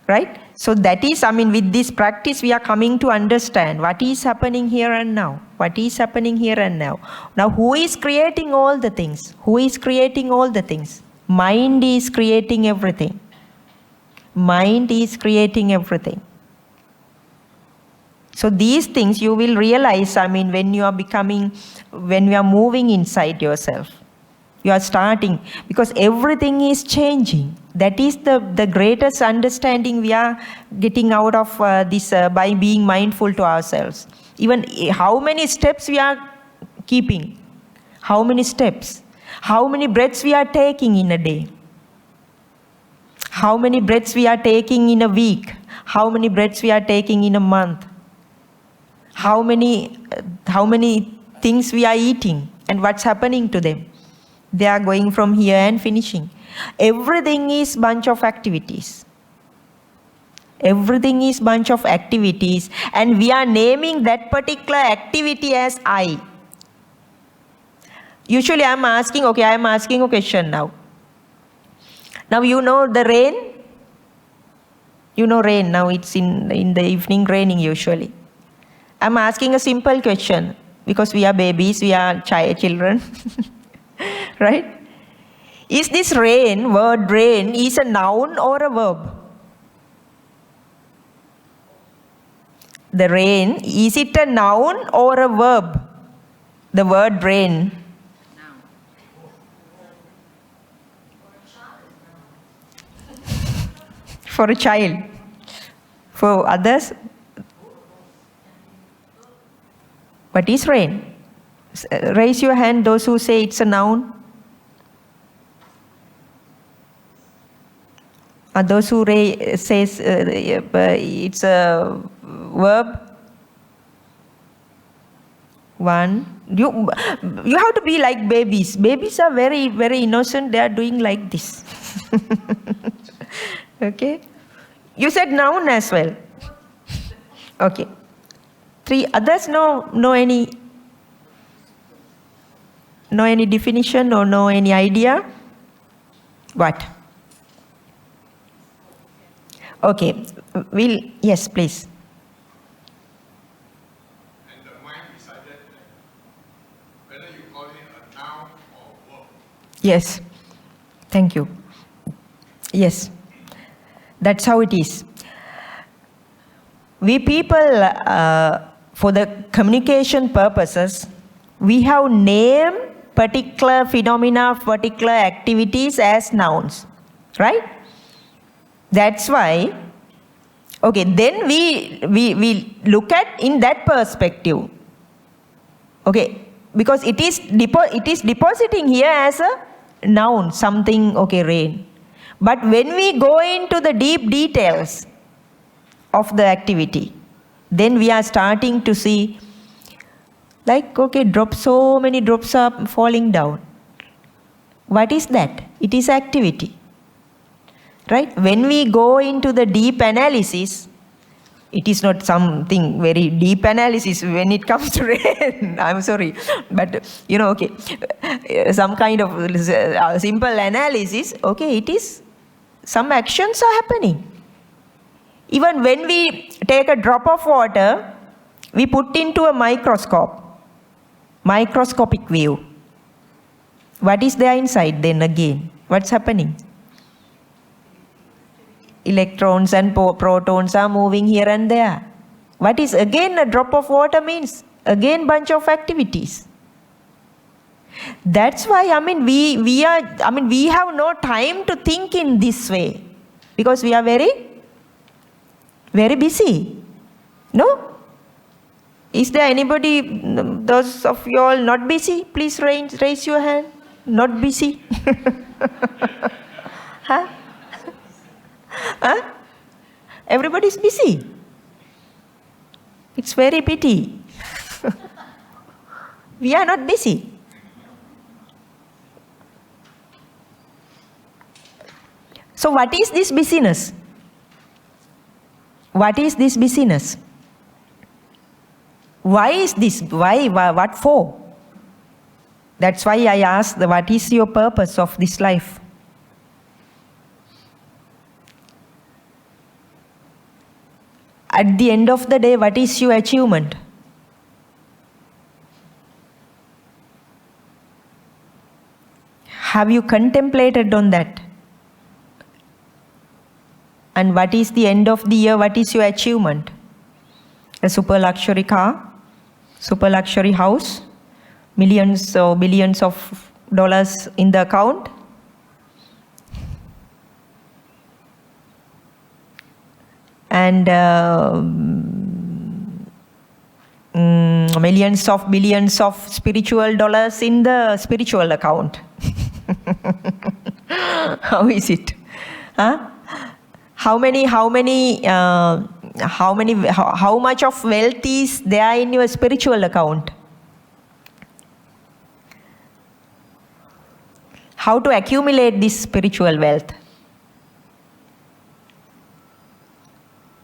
right? So that is, with this practice we are coming to understand what is happening here and now. What is happening here and now? Now who is creating all the things? Who is creating all the things? Mind is creating everything. Mind is creating everything. So these things you will realize, when you are moving inside yourself. You are starting, because everything is changing. That is the greatest understanding we are getting out of this by being mindful to ourselves. Even how many steps we are keeping, how many steps, how many breaths we are taking in a day, how many breaths we are taking in a week, how many breaths we are taking in a month, how many things we are eating and what's happening to them. They are going from here and finishing. Everything is bunch of activities. Everything is bunch of activities, and we are naming that particular activity as I. Usually I am asking a question now. Now you know the rain? You know rain, now it's in the evening raining usually. I am asking a simple question, because we are babies, we are children. Right? Is this rain, word rain, is a noun or a verb? The rain, is it a noun or a verb? The word rain. For a child. For others, what is rain? Raise your hand, those who say it's a noun. Those who says it's a verb. One. You have to be like babies. Babies are very, very innocent. They are doing like this. Okay. You said noun as well. Okay. 3 others, no any. No any definition or no any idea? What? Okay. Yes, please. And the mind decided whether you call it a noun or verb. Yes. Thank you. Yes. That's how it is. We people, for the communication purposes, we have named particular phenomena, particular activities as nouns, right? That's why, okay, then we look at in that perspective, okay, because it is depositing here as a noun, something, okay, rain. But when we go into the deep details of the activity, then we are starting to see, like, okay, so many drops are falling down. What is that? It is activity. Right? When we go into the deep analysis, it is not something very deep analysis when it comes to rain. I'm sorry. But, okay, some kind of simple analysis, okay, it is, some actions are happening. Even when we take a drop of water, we put into a microscopic view. What is there inside then again? What's happening? Electrons and protons are moving here and there. What is again a drop of water means? Again bunch of activities. That's why, we have no time to think in this way. Because we are very, very busy. No? Is there anybody, those of you all not busy? Please raise your hand. Not busy? Huh? Huh? Everybody's busy. It's very pity. We are not busy. So what is this busyness? What is this busyness? Why is this? Why? What for? That's why I asked, what is your purpose of this life? At the end of the day, what is your achievement? Have you contemplated on that? And what is the end of the year? What is your achievement? A super luxury car, super luxury house, millions or billions of dollars in the account? And millions of billions of spiritual dollars in the spiritual account. How is it? Huh? How much of wealth is there in your spiritual account? How to accumulate this spiritual wealth?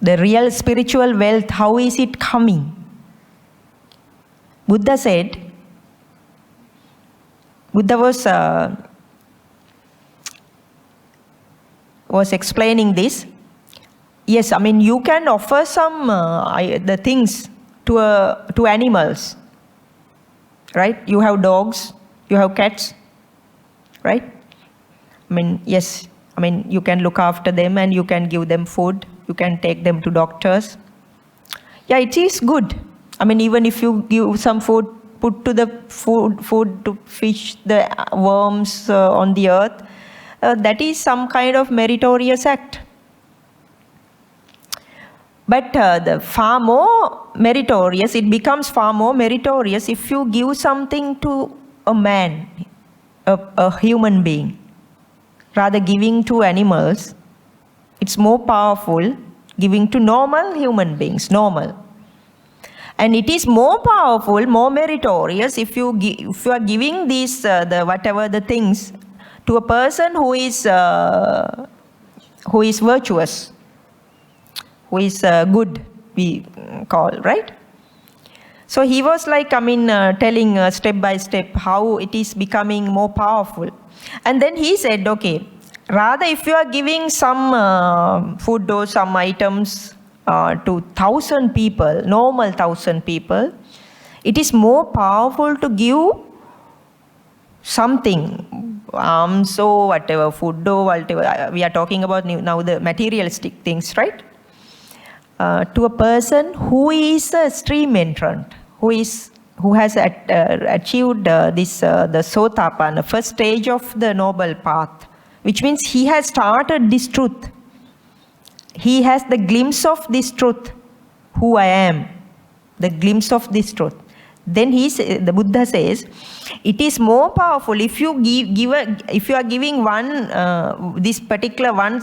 The real spiritual wealth, how is it coming? Buddha was explaining this. Yes, you can offer some the things to animals, right? You have dogs, you have cats, right? Yes, you can look after them and you can give them food. You can take them to doctors. Yeah, it is good. Even if you give some food, put to the food to fish the worms on the earth, that is some kind of meritorious act. But the far more meritorious, it becomes far more meritorious if you give something to a man, a human being. Rather giving to animals, it's more powerful giving to normal human beings, normal. And it is more powerful, more meritorious if you are giving these, the things to a person who is virtuous, who is good, we call, right? So he was like, telling step by step how it is becoming more powerful. And then he said, okay, rather if you are giving some food or some items to 1,000 people, normal 1,000 people, it is more powerful to give something, so whatever, food or whatever, we are talking about now the materialistic things, right? To a person who is a stream entrant, who has achieved the Sotapanna, first stage of the noble path, which means he has started this truth. He has the glimpse of this truth, who I am, the glimpse of this truth. Then the Buddha says, it is more powerful if you if you are giving one, this particular one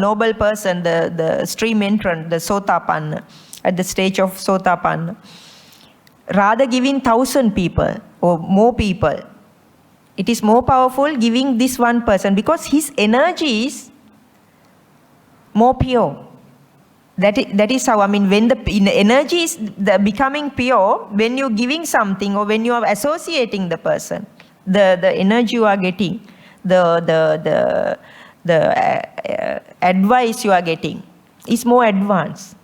noble person, the stream entrant, the Sotapanna, at the stage of Sotapanna, rather giving 1,000 people or more people. It is more powerful giving this one person because his energy is more pure. That is how, when the energy is becoming pure, when you're giving something or when you are associating the person, the energy you are getting, the advice you are getting is more advanced.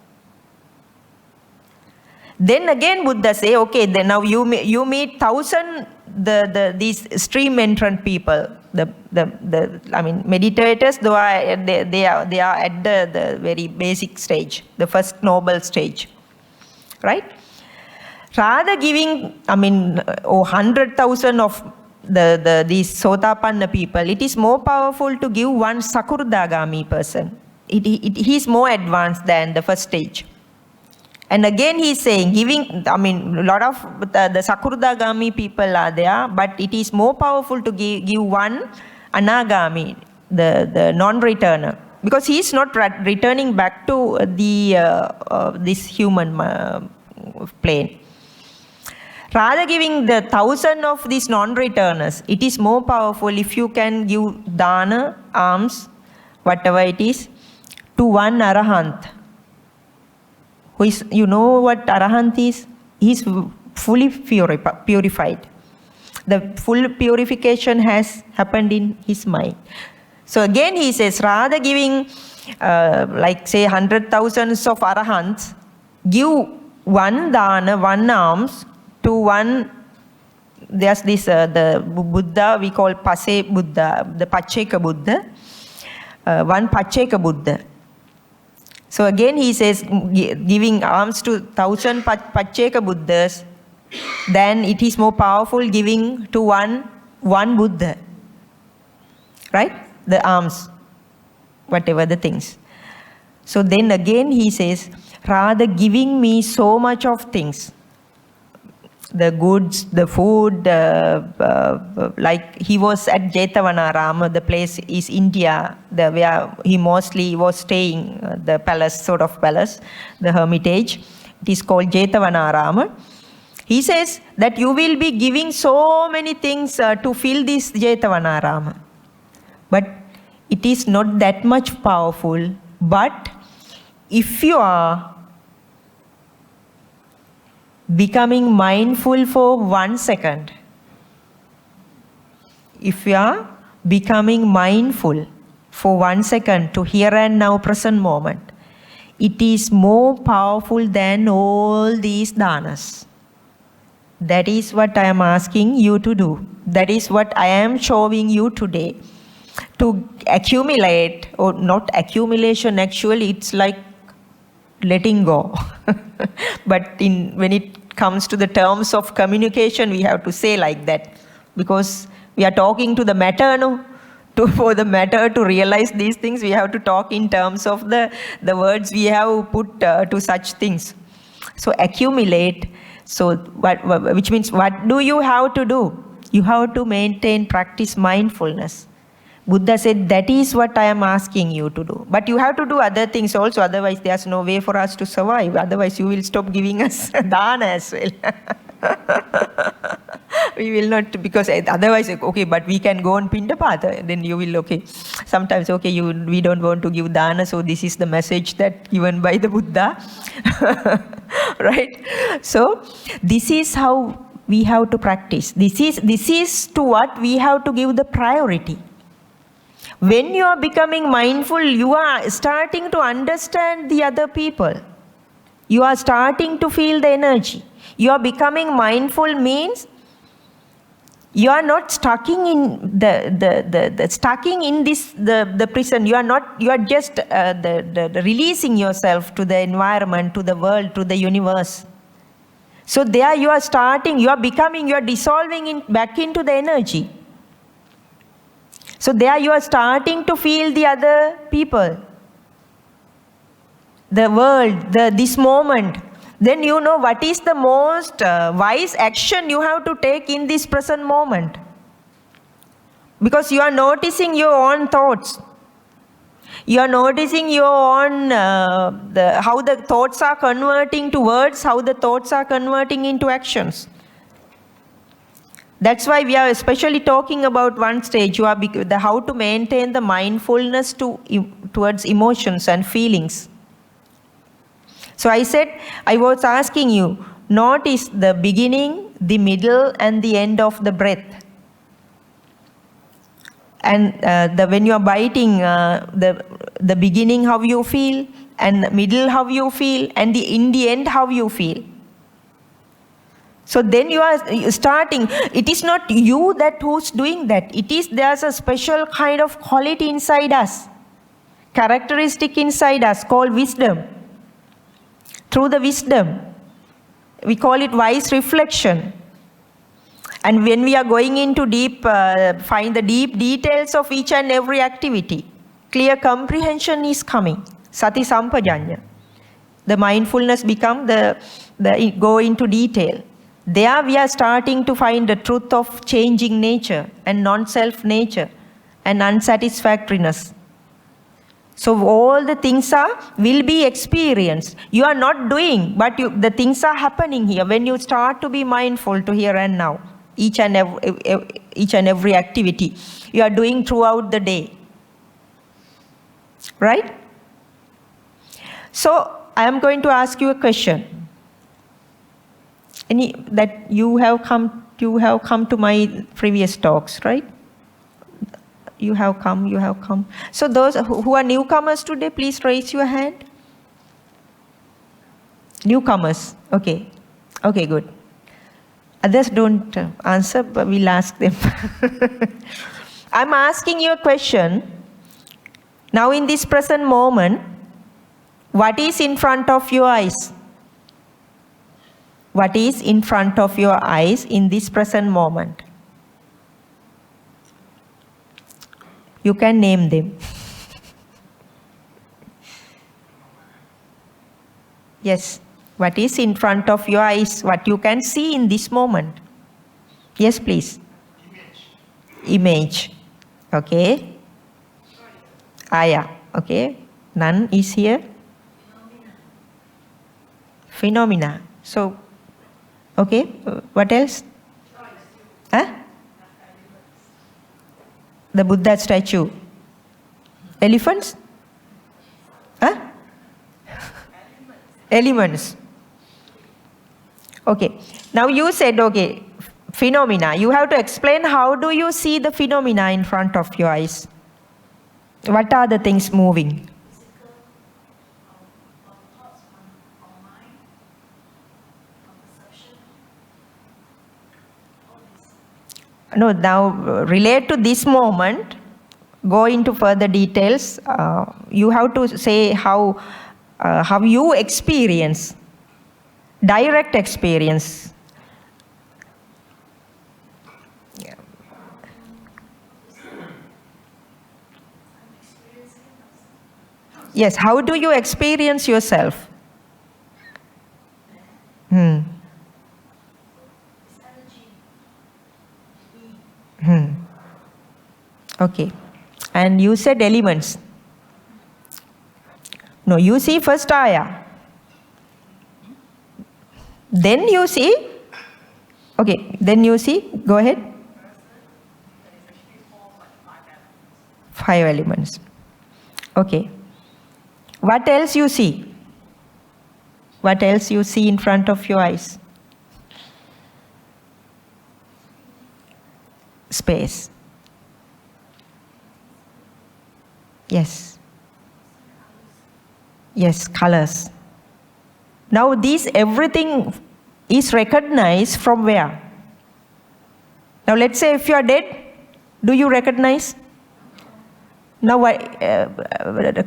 Then again Buddha say, okay, then now you meet 1,000 these stream entrant people, meditators, though they are at the very basic stage, the first noble stage, right? Rather giving 100,000 of these Sotapanna people, it is more powerful to give one Sakurdagami person. He is more advanced than the first stage. And again he is saying, giving, a lot of the Sakurdagami people are there, but it is more powerful to give one Anagami, the non-returner, because he is not returning back to this human plane. Rather giving the 1,000 of these non-returners, it is more powerful if you can give dana, alms, whatever it is, to one Arahant. Who is, you know what Arahant is? He is fully purified. The full purification has happened in his mind. So again he says, rather giving say 100,000s of Arahants, give one dana, one alms to one. There's this the Buddha we call Pase Buddha, the Pacheka Buddha, one Pacheka Buddha. So again he says, giving alms to 1,000 Pacheka Buddhas, then it is more powerful giving to one Buddha, right? The alms, whatever the things. So then again he says, rather giving me so much of things, the goods, the food, like he was at Jetavanarama, the place is India, where he mostly was staying, the palace, sort of palace, the hermitage. It is called Jetavanarama. He says that you will be giving so many things to fill this Jetavanarama. But it is not that much powerful. But if you are becoming mindful for 1 second, if you are becoming mindful for 1 second to here and now present moment, it is more powerful than all these danas. That is what I am asking you to do. That is what I am showing you today. To accumulate, or not accumulation, actually it's like letting go. But when it comes to the terms of communication, we have to say like that, because we are talking to the matter, no? For the matter to realize these things, we have to talk in terms of the words we have put to such things. So accumulate. So which means, what do you have to do? You have to practice mindfulness. Buddha said, that is what I am asking you to do. But you have to do other things also, otherwise there's no way for us to survive. Otherwise you will stop giving us dana as well. We will not, because otherwise, okay, but we can go on Pindapata, then you will, okay. Sometimes, okay, we don't want to give dana, so this is the message that given by the Buddha. Right? So this is how we have to practice. This is to what we have to give the priority. When you are becoming mindful, you are starting to understand the other people. You are starting to feel the energy. You are becoming mindful means you are not stucking in the prison. You are just the releasing yourself to the environment, to the world, to the universe. So there you are starting, you are dissolving back into the energy. So there you are starting to feel the other people, the world, this moment. Then you know what is the most wise action you have to take in this present moment. Because you are noticing your own thoughts. You are noticing your own, how the thoughts are converting to words, how the thoughts are converting into actions. That's why we are especially talking about one stage, how to maintain the mindfulness towards emotions and feelings. So I was asking you, notice the beginning, the middle, and the end of the breath. And when you are biting, the beginning how you feel, and the middle how you feel, and in the end how you feel. So then you are starting. It is not you who's doing that. There's a special kind of quality inside us, characteristic inside us called wisdom. Through the wisdom, we call it wise reflection. And when we are going into find the deep details of each and every activity, clear comprehension is coming. Sati sampajanya. The mindfulness become go into detail. There we are starting to find the truth of changing nature and non-self nature and unsatisfactoriness. So all the things will be experienced. You are not doing, but the things are happening here. When you start to be mindful to here and now, each and every activity you are doing throughout the day. Right? So I am going to ask you a question. You have come to my previous talks, right? You have come. So those who are newcomers today, please raise your hand. Newcomers, okay. Okay, good. Others don't answer, but we'll ask them. I'm asking you a question. Now in this present moment, what is in front of your eyes? What is in front of your eyes in this present moment? You can name them. Yes. What is in front of your eyes? What you can see in this moment? Yes, please. Image. Okay. Ayya. Okay. None is here. Phenomena. So, okay. What else? Huh? The Buddha statue. Elephants? Huh? Elements. Okay. Now you said, okay, phenomena. You have to explain how do you see the phenomena in front of your eyes? What are the things moving? No, now relate to this moment, go into further details. You have to say how you experience, direct experience. Yes, how do you experience yourself? Okay. And you said elements. No, you see first ayya. Then you see. Okay, then you see. Go ahead. 5 elements. Okay. What else you see? What else you see in front of your eyes? Space. Yes. Yes, colors. Now everything is recognized from where? Now let's say if you are dead, do you recognize? Now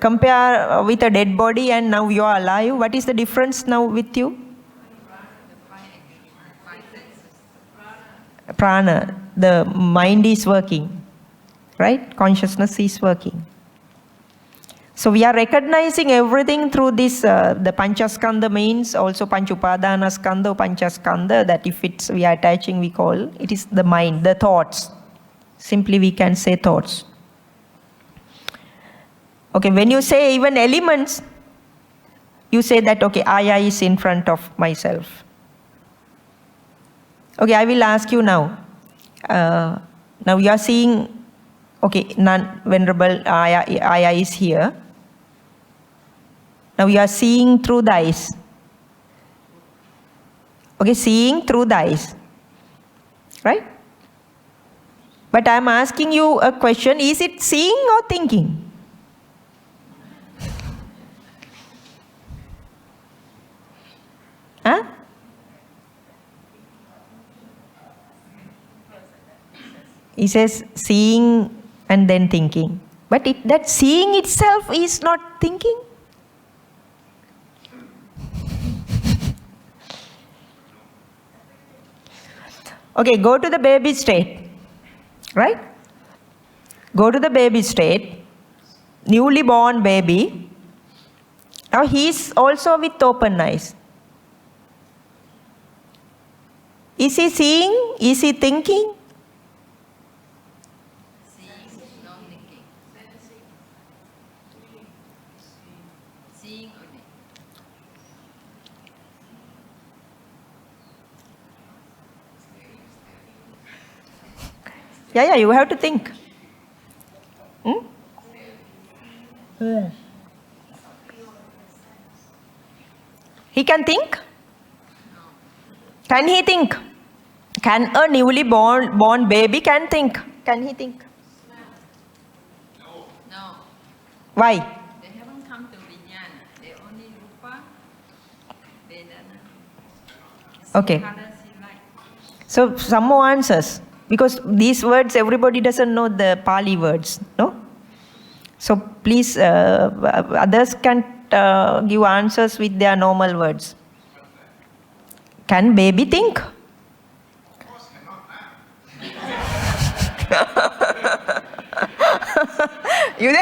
compare with a dead body and now you are alive. What is the difference now with you? Prana. The mind is working, right? Consciousness is working. So we are recognizing everything through this, the Panchaskandha means also Panchupadana Skandha, Panchaskandha, that if we are attaching, we call, it is the mind, the thoughts. Simply we can say thoughts. Okay, when you say even elements, you say that, okay, Ayya is in front of myself. Okay, I will ask you now. Now you are seeing, okay, non-venerable Ayya is here. Now you are seeing through the eyes. Okay, seeing through the eyes. Right? But I am asking you a question, is it seeing or thinking? Huh? He says seeing and then thinking. But that seeing itself is not thinking. Okay, go to the baby state. Right? Go to the baby state. Newly born baby. Now he is also with open eyes. Is he seeing? Is he thinking? Yeah, you have to think. He can think? Can he think? Can a newly born baby can think? Can he think? No. Why? They haven't come to Vijnana. They only Rupa, Vedana. Okay. Color, see light. So some more answers. Because these words, everybody doesn't know the Pali words, no? So please, others can give answers with their normal words. Can baby think? Of course cannot. You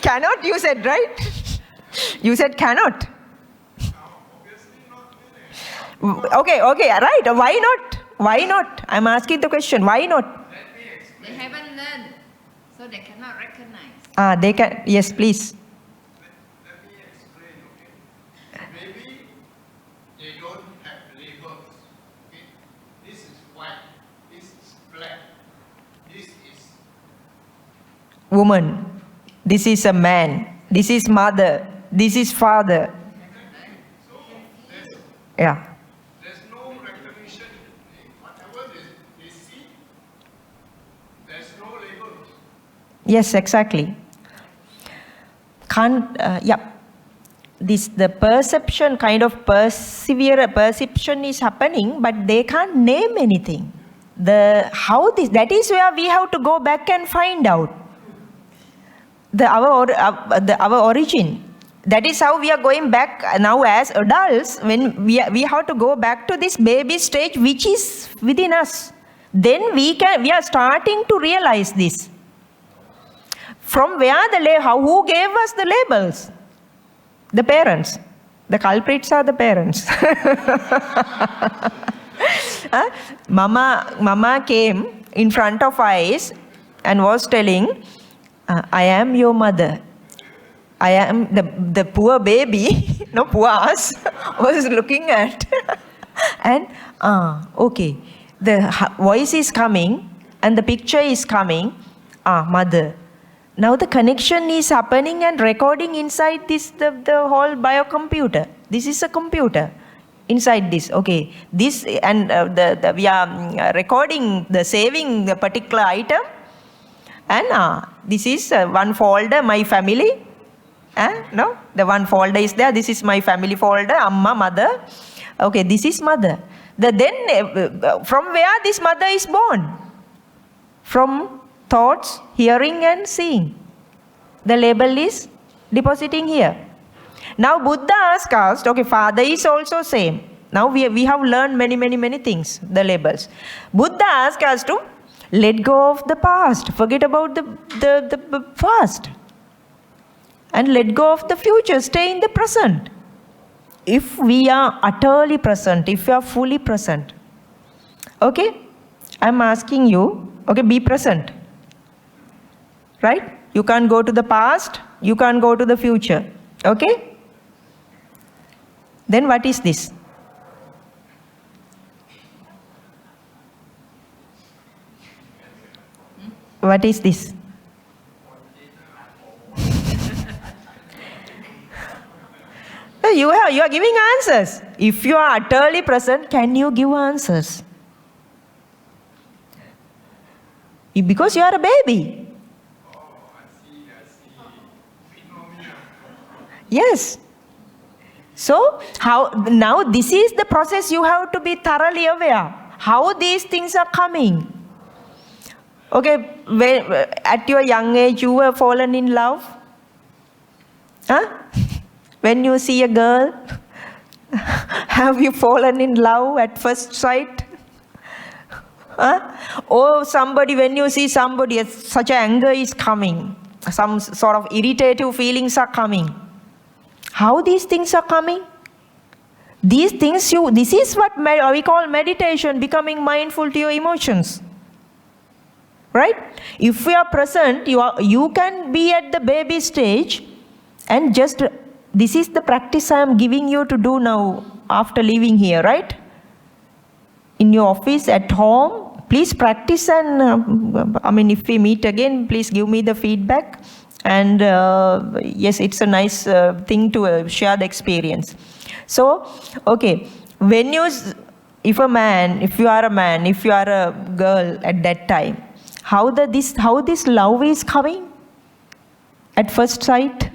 cannot, you said, right? You said cannot. Okay, right. Why not? Why not? I'm asking the question. Why not? They haven't learned, so they cannot recognize. They can. Yes, please. Let me explain, okay? Maybe they don't have labels. Okay? This is white, this is black, this is Woman. This is a man. This is mother. This is father. so Yeah. there's no recognition. Whatever they see, there's no labels. Yes, exactly. The perception, kind of perception is happening, but they can't name anything. That is where we have to go back and find out our origin. That is how we are going back now as adults, when we have to go back to this baby stage which is within us. Then we are starting to realize this. From where who gave us the labels? The parents. The culprits are the parents. Mama came in front of eyes and was telling, I am your mother. I am the poor baby, no poor us, was looking at. And, okay, the voice is coming and the picture is coming. Mother. Now the connection is happening and recording inside this, the whole biocomputer. This is a computer inside this. Okay, this and we are recording, saving the particular item, and this is one folder, my family. No, the one folder is there. This is my family folder, Amma, mother. Okay, this is mother. Then from where this mother is born? From thoughts, hearing and seeing. The label is depositing here. Now Buddha asked us, okay, father is also same. Now we have learned many things, the labels. Buddha asked us to let go of the past, forget about the past. And let go of the future, stay in the present. If we are utterly present, if we are fully present. Okay? I'm asking you, okay, be present. Right? You can't go to the past, you can't go to the future. Okay? Then what is this? What is this? You are giving answers. If you are utterly present, can you give answers? Because you are a baby. Oh, I see. Phenomena. Yes. So, now this is the process you have to be thoroughly aware. How these things are coming. Okay, at your young age you were fallen in love. When you see a girl, have you fallen in love at first sight? Or somebody, when you see somebody, such anger is coming, some sort of irritative feelings are coming. How these things are coming? These things, this is what we call meditation, becoming mindful to your emotions. Right? If you are present, you can be at the baby stage and just, this is the practice I am giving you to do now after leaving here, right? In your office, at home, please practice, and if we meet again, please give me the feedback. And yes, it's a nice thing to share the experience. So, okay, if you are a man, if you are a girl at that time, how this love is coming at first sight?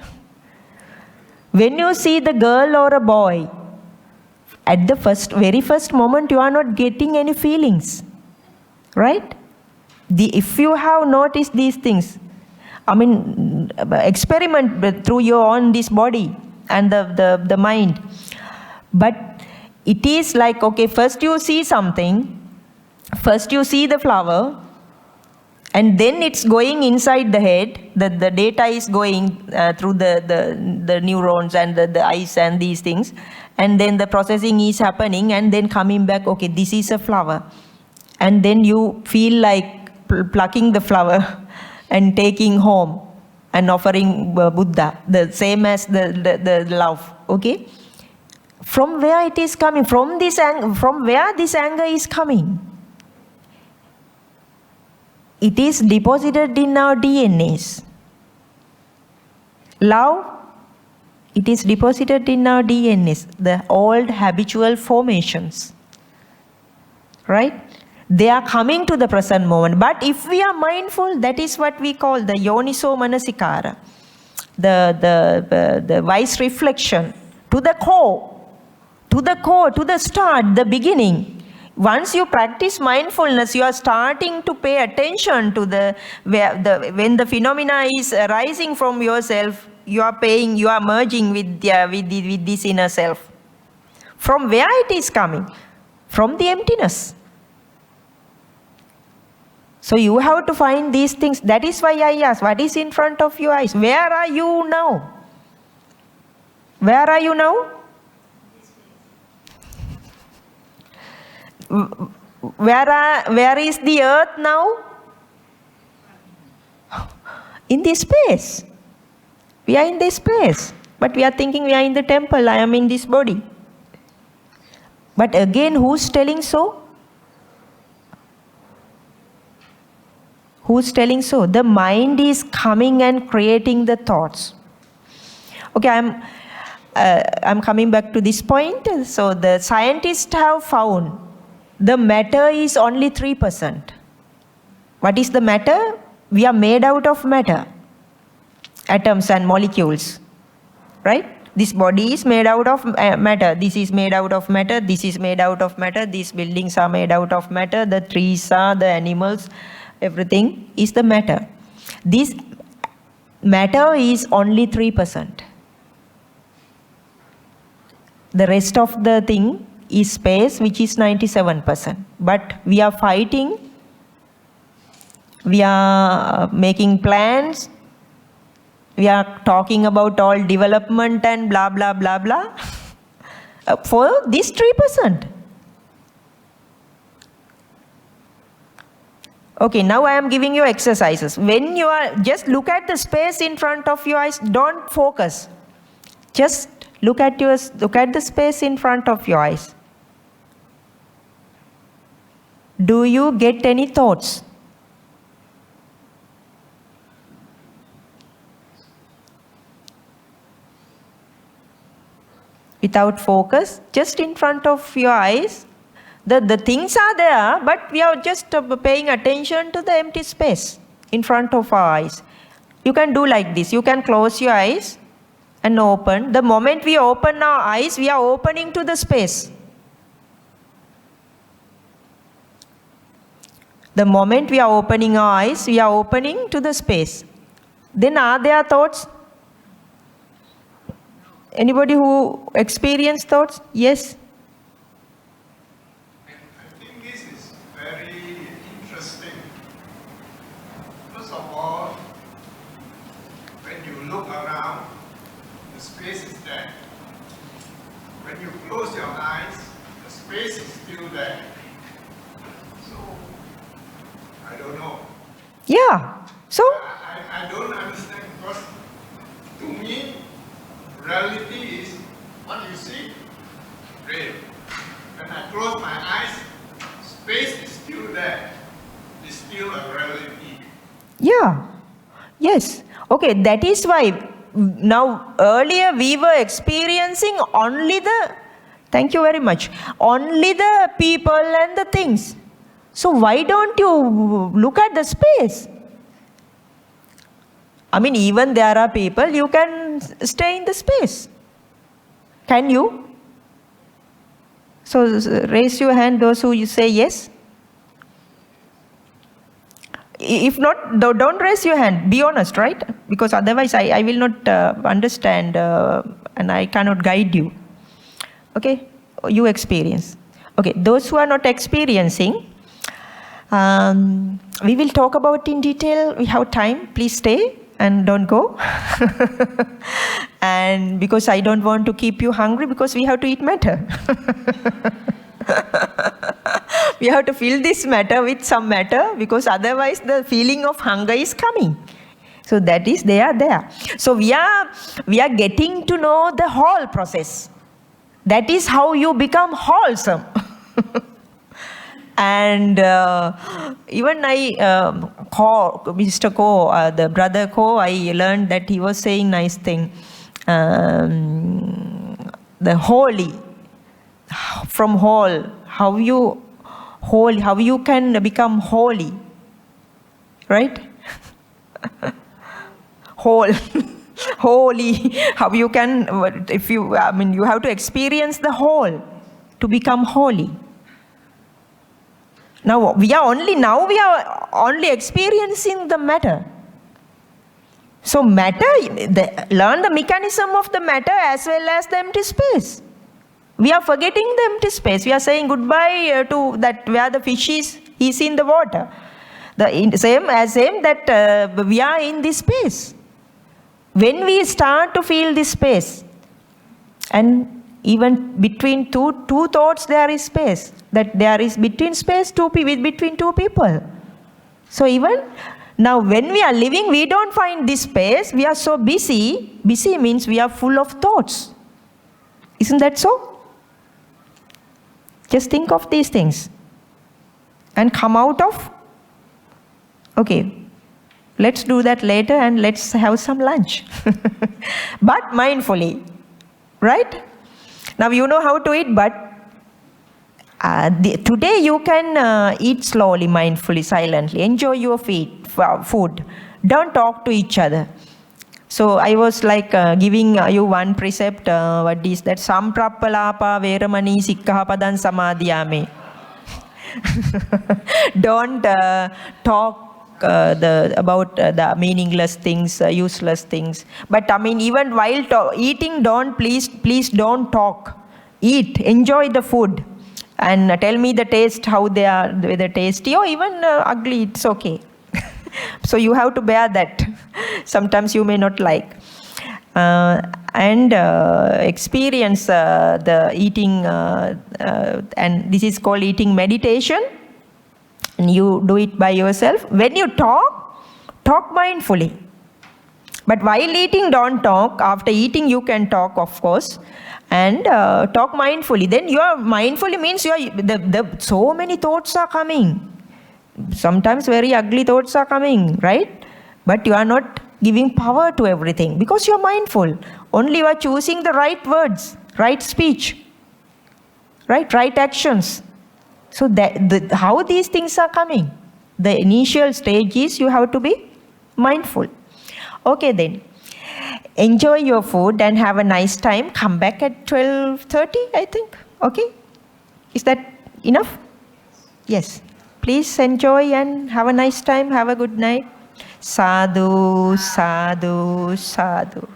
When you see the girl or a boy, at the very first moment, you are not getting any feelings, right? If you have noticed these things, experiment through your own this body and the mind. But it is like, okay, first you see something, first you see the flower, and then it's going inside the head, the data is going through the neurons and the eyes and these things, and then the processing is happening, and then coming back, okay, this is a flower. And then you feel like plucking the flower and taking home and offering Buddha, the same as the love, okay? From where it is coming? From where this anger is coming? It is deposited in our DNAs. Love, it is deposited in our DNAs, the old habitual formations. Right? They are coming to the present moment. But if we are mindful, that is what we call the yoniso manasikara, the wise reflection, to the core, to the start, the beginning. Once you practice mindfulness, you are starting to pay attention to when the phenomena is arising from yourself, you are merging with this inner self. From where it is coming? From the emptiness. So you have to find these things. That is why I ask, what is in front of your eyes? Where are you now? Where are you now? Where is the earth now? In this space. We are in this space. But we are thinking we are in the temple. I am in this body. But again, who's telling so? Who's telling so? The mind is coming and creating the thoughts. Okay, I'm coming back to this point. So the scientists have found the matter is only 3%. What is the matter? We are made out of matter, atoms and molecules, right? This body is made out of matter. This is made out of matter. This is made out of matter. These buildings are made out of matter. The trees are, the animals, everything is the matter. This matter is only 3%. The rest of the thing is space, which is 97%. But we are fighting, we are making plans, we are talking about all development and blah, blah, blah, blah, for this 3%. Okay, now I am giving you exercises. When you are, just look at the space in front of your eyes, don't focus. Just look at the space in front of your eyes. Do you get any thoughts? Without focus, just in front of your eyes, the things are there, but we are just paying attention to the empty space in front of our eyes. You can do like this. You can close your eyes and open. The moment we open our eyes, we are opening to the space. The moment we are opening our eyes, we are opening to the space. Then are there thoughts? Anybody who experienced thoughts? Yes? I think this is very interesting. First of all, when you look around, the space is there. When you close your eyes, the space is still there. So, I don't know. Yeah. So? I don't understand because to me, reality is what you see, real. When I close my eyes, space is still there. It's still a reality. Yeah. Yes. Okay, that is why now earlier we were experiencing only the, thank you very much, only the people and the things. So why don't you look at the space? I mean, even there are people, you can stay in the space. Can you? So raise your hand, those who you say yes. If not, don't raise your hand. Be honest, right? Because otherwise I will not understand and I cannot guide you. Okay? You experience. Okay, those who are not experiencing, we will talk about in detail. We have time. Please stay and don't go. And because I don't want to keep you hungry, because we have to eat matter. We have to fill this matter with some matter, because otherwise the feeling of hunger is coming. So that is there. So we are getting to know the whole process. That is how you become wholesome. And even I, Mr. Ko, the brother Ko, I learned that he was saying nice thing. The holy, from whole, how you can become holy, right? Whole, holy, how you can, you have to experience the whole to become holy. Now we are only experiencing the matter. So matter, learn the mechanism of the matter as well as the empty space. We are forgetting the empty space. We are saying goodbye to that where the fish is, he's in the water. Same that we are in this space. When we start to feel this space, and even between two thoughts there is space. That there is between space between two people. So even now when we are living, we don't find this space. We are so busy. Busy means we are full of thoughts. Isn't that so? Just think of these things and come out of Okay, let's do that later and let's have some lunch. But mindfully, right? Now you know how to eat, but today you can eat slowly, mindfully, silently. Enjoy your food. Don't talk to each other. So I was like giving you one precept. What is that? Samprappalapa veramani sikkahapadan samadhiyame. Don't talk about the meaningless things, useless things. But I mean, even while eating, please don't talk. Eat, enjoy the food, and tell me the taste, how they are, whether tasty or even ugly. It's okay. So you have to bear that. Sometimes you may not like. And experience the eating, and this is called eating meditation. And you do it by yourself. When you talk mindfully. But while eating, don't talk. After eating, you can talk, of course. And talk mindfully. Then you are mindfully means so many thoughts are coming. Sometimes very ugly thoughts are coming, right? But you are not giving power to everything because you are mindful. Only you are choosing the right words, right speech, right actions. So how these things are coming? The initial stage is you have to be mindful. Okay then. Enjoy your food and have a nice time. Come back at 12:30, I think. Okay? Is that enough? Yes. Please enjoy and have a nice time. Have a good night. Sadhu, sadhu, sadhu.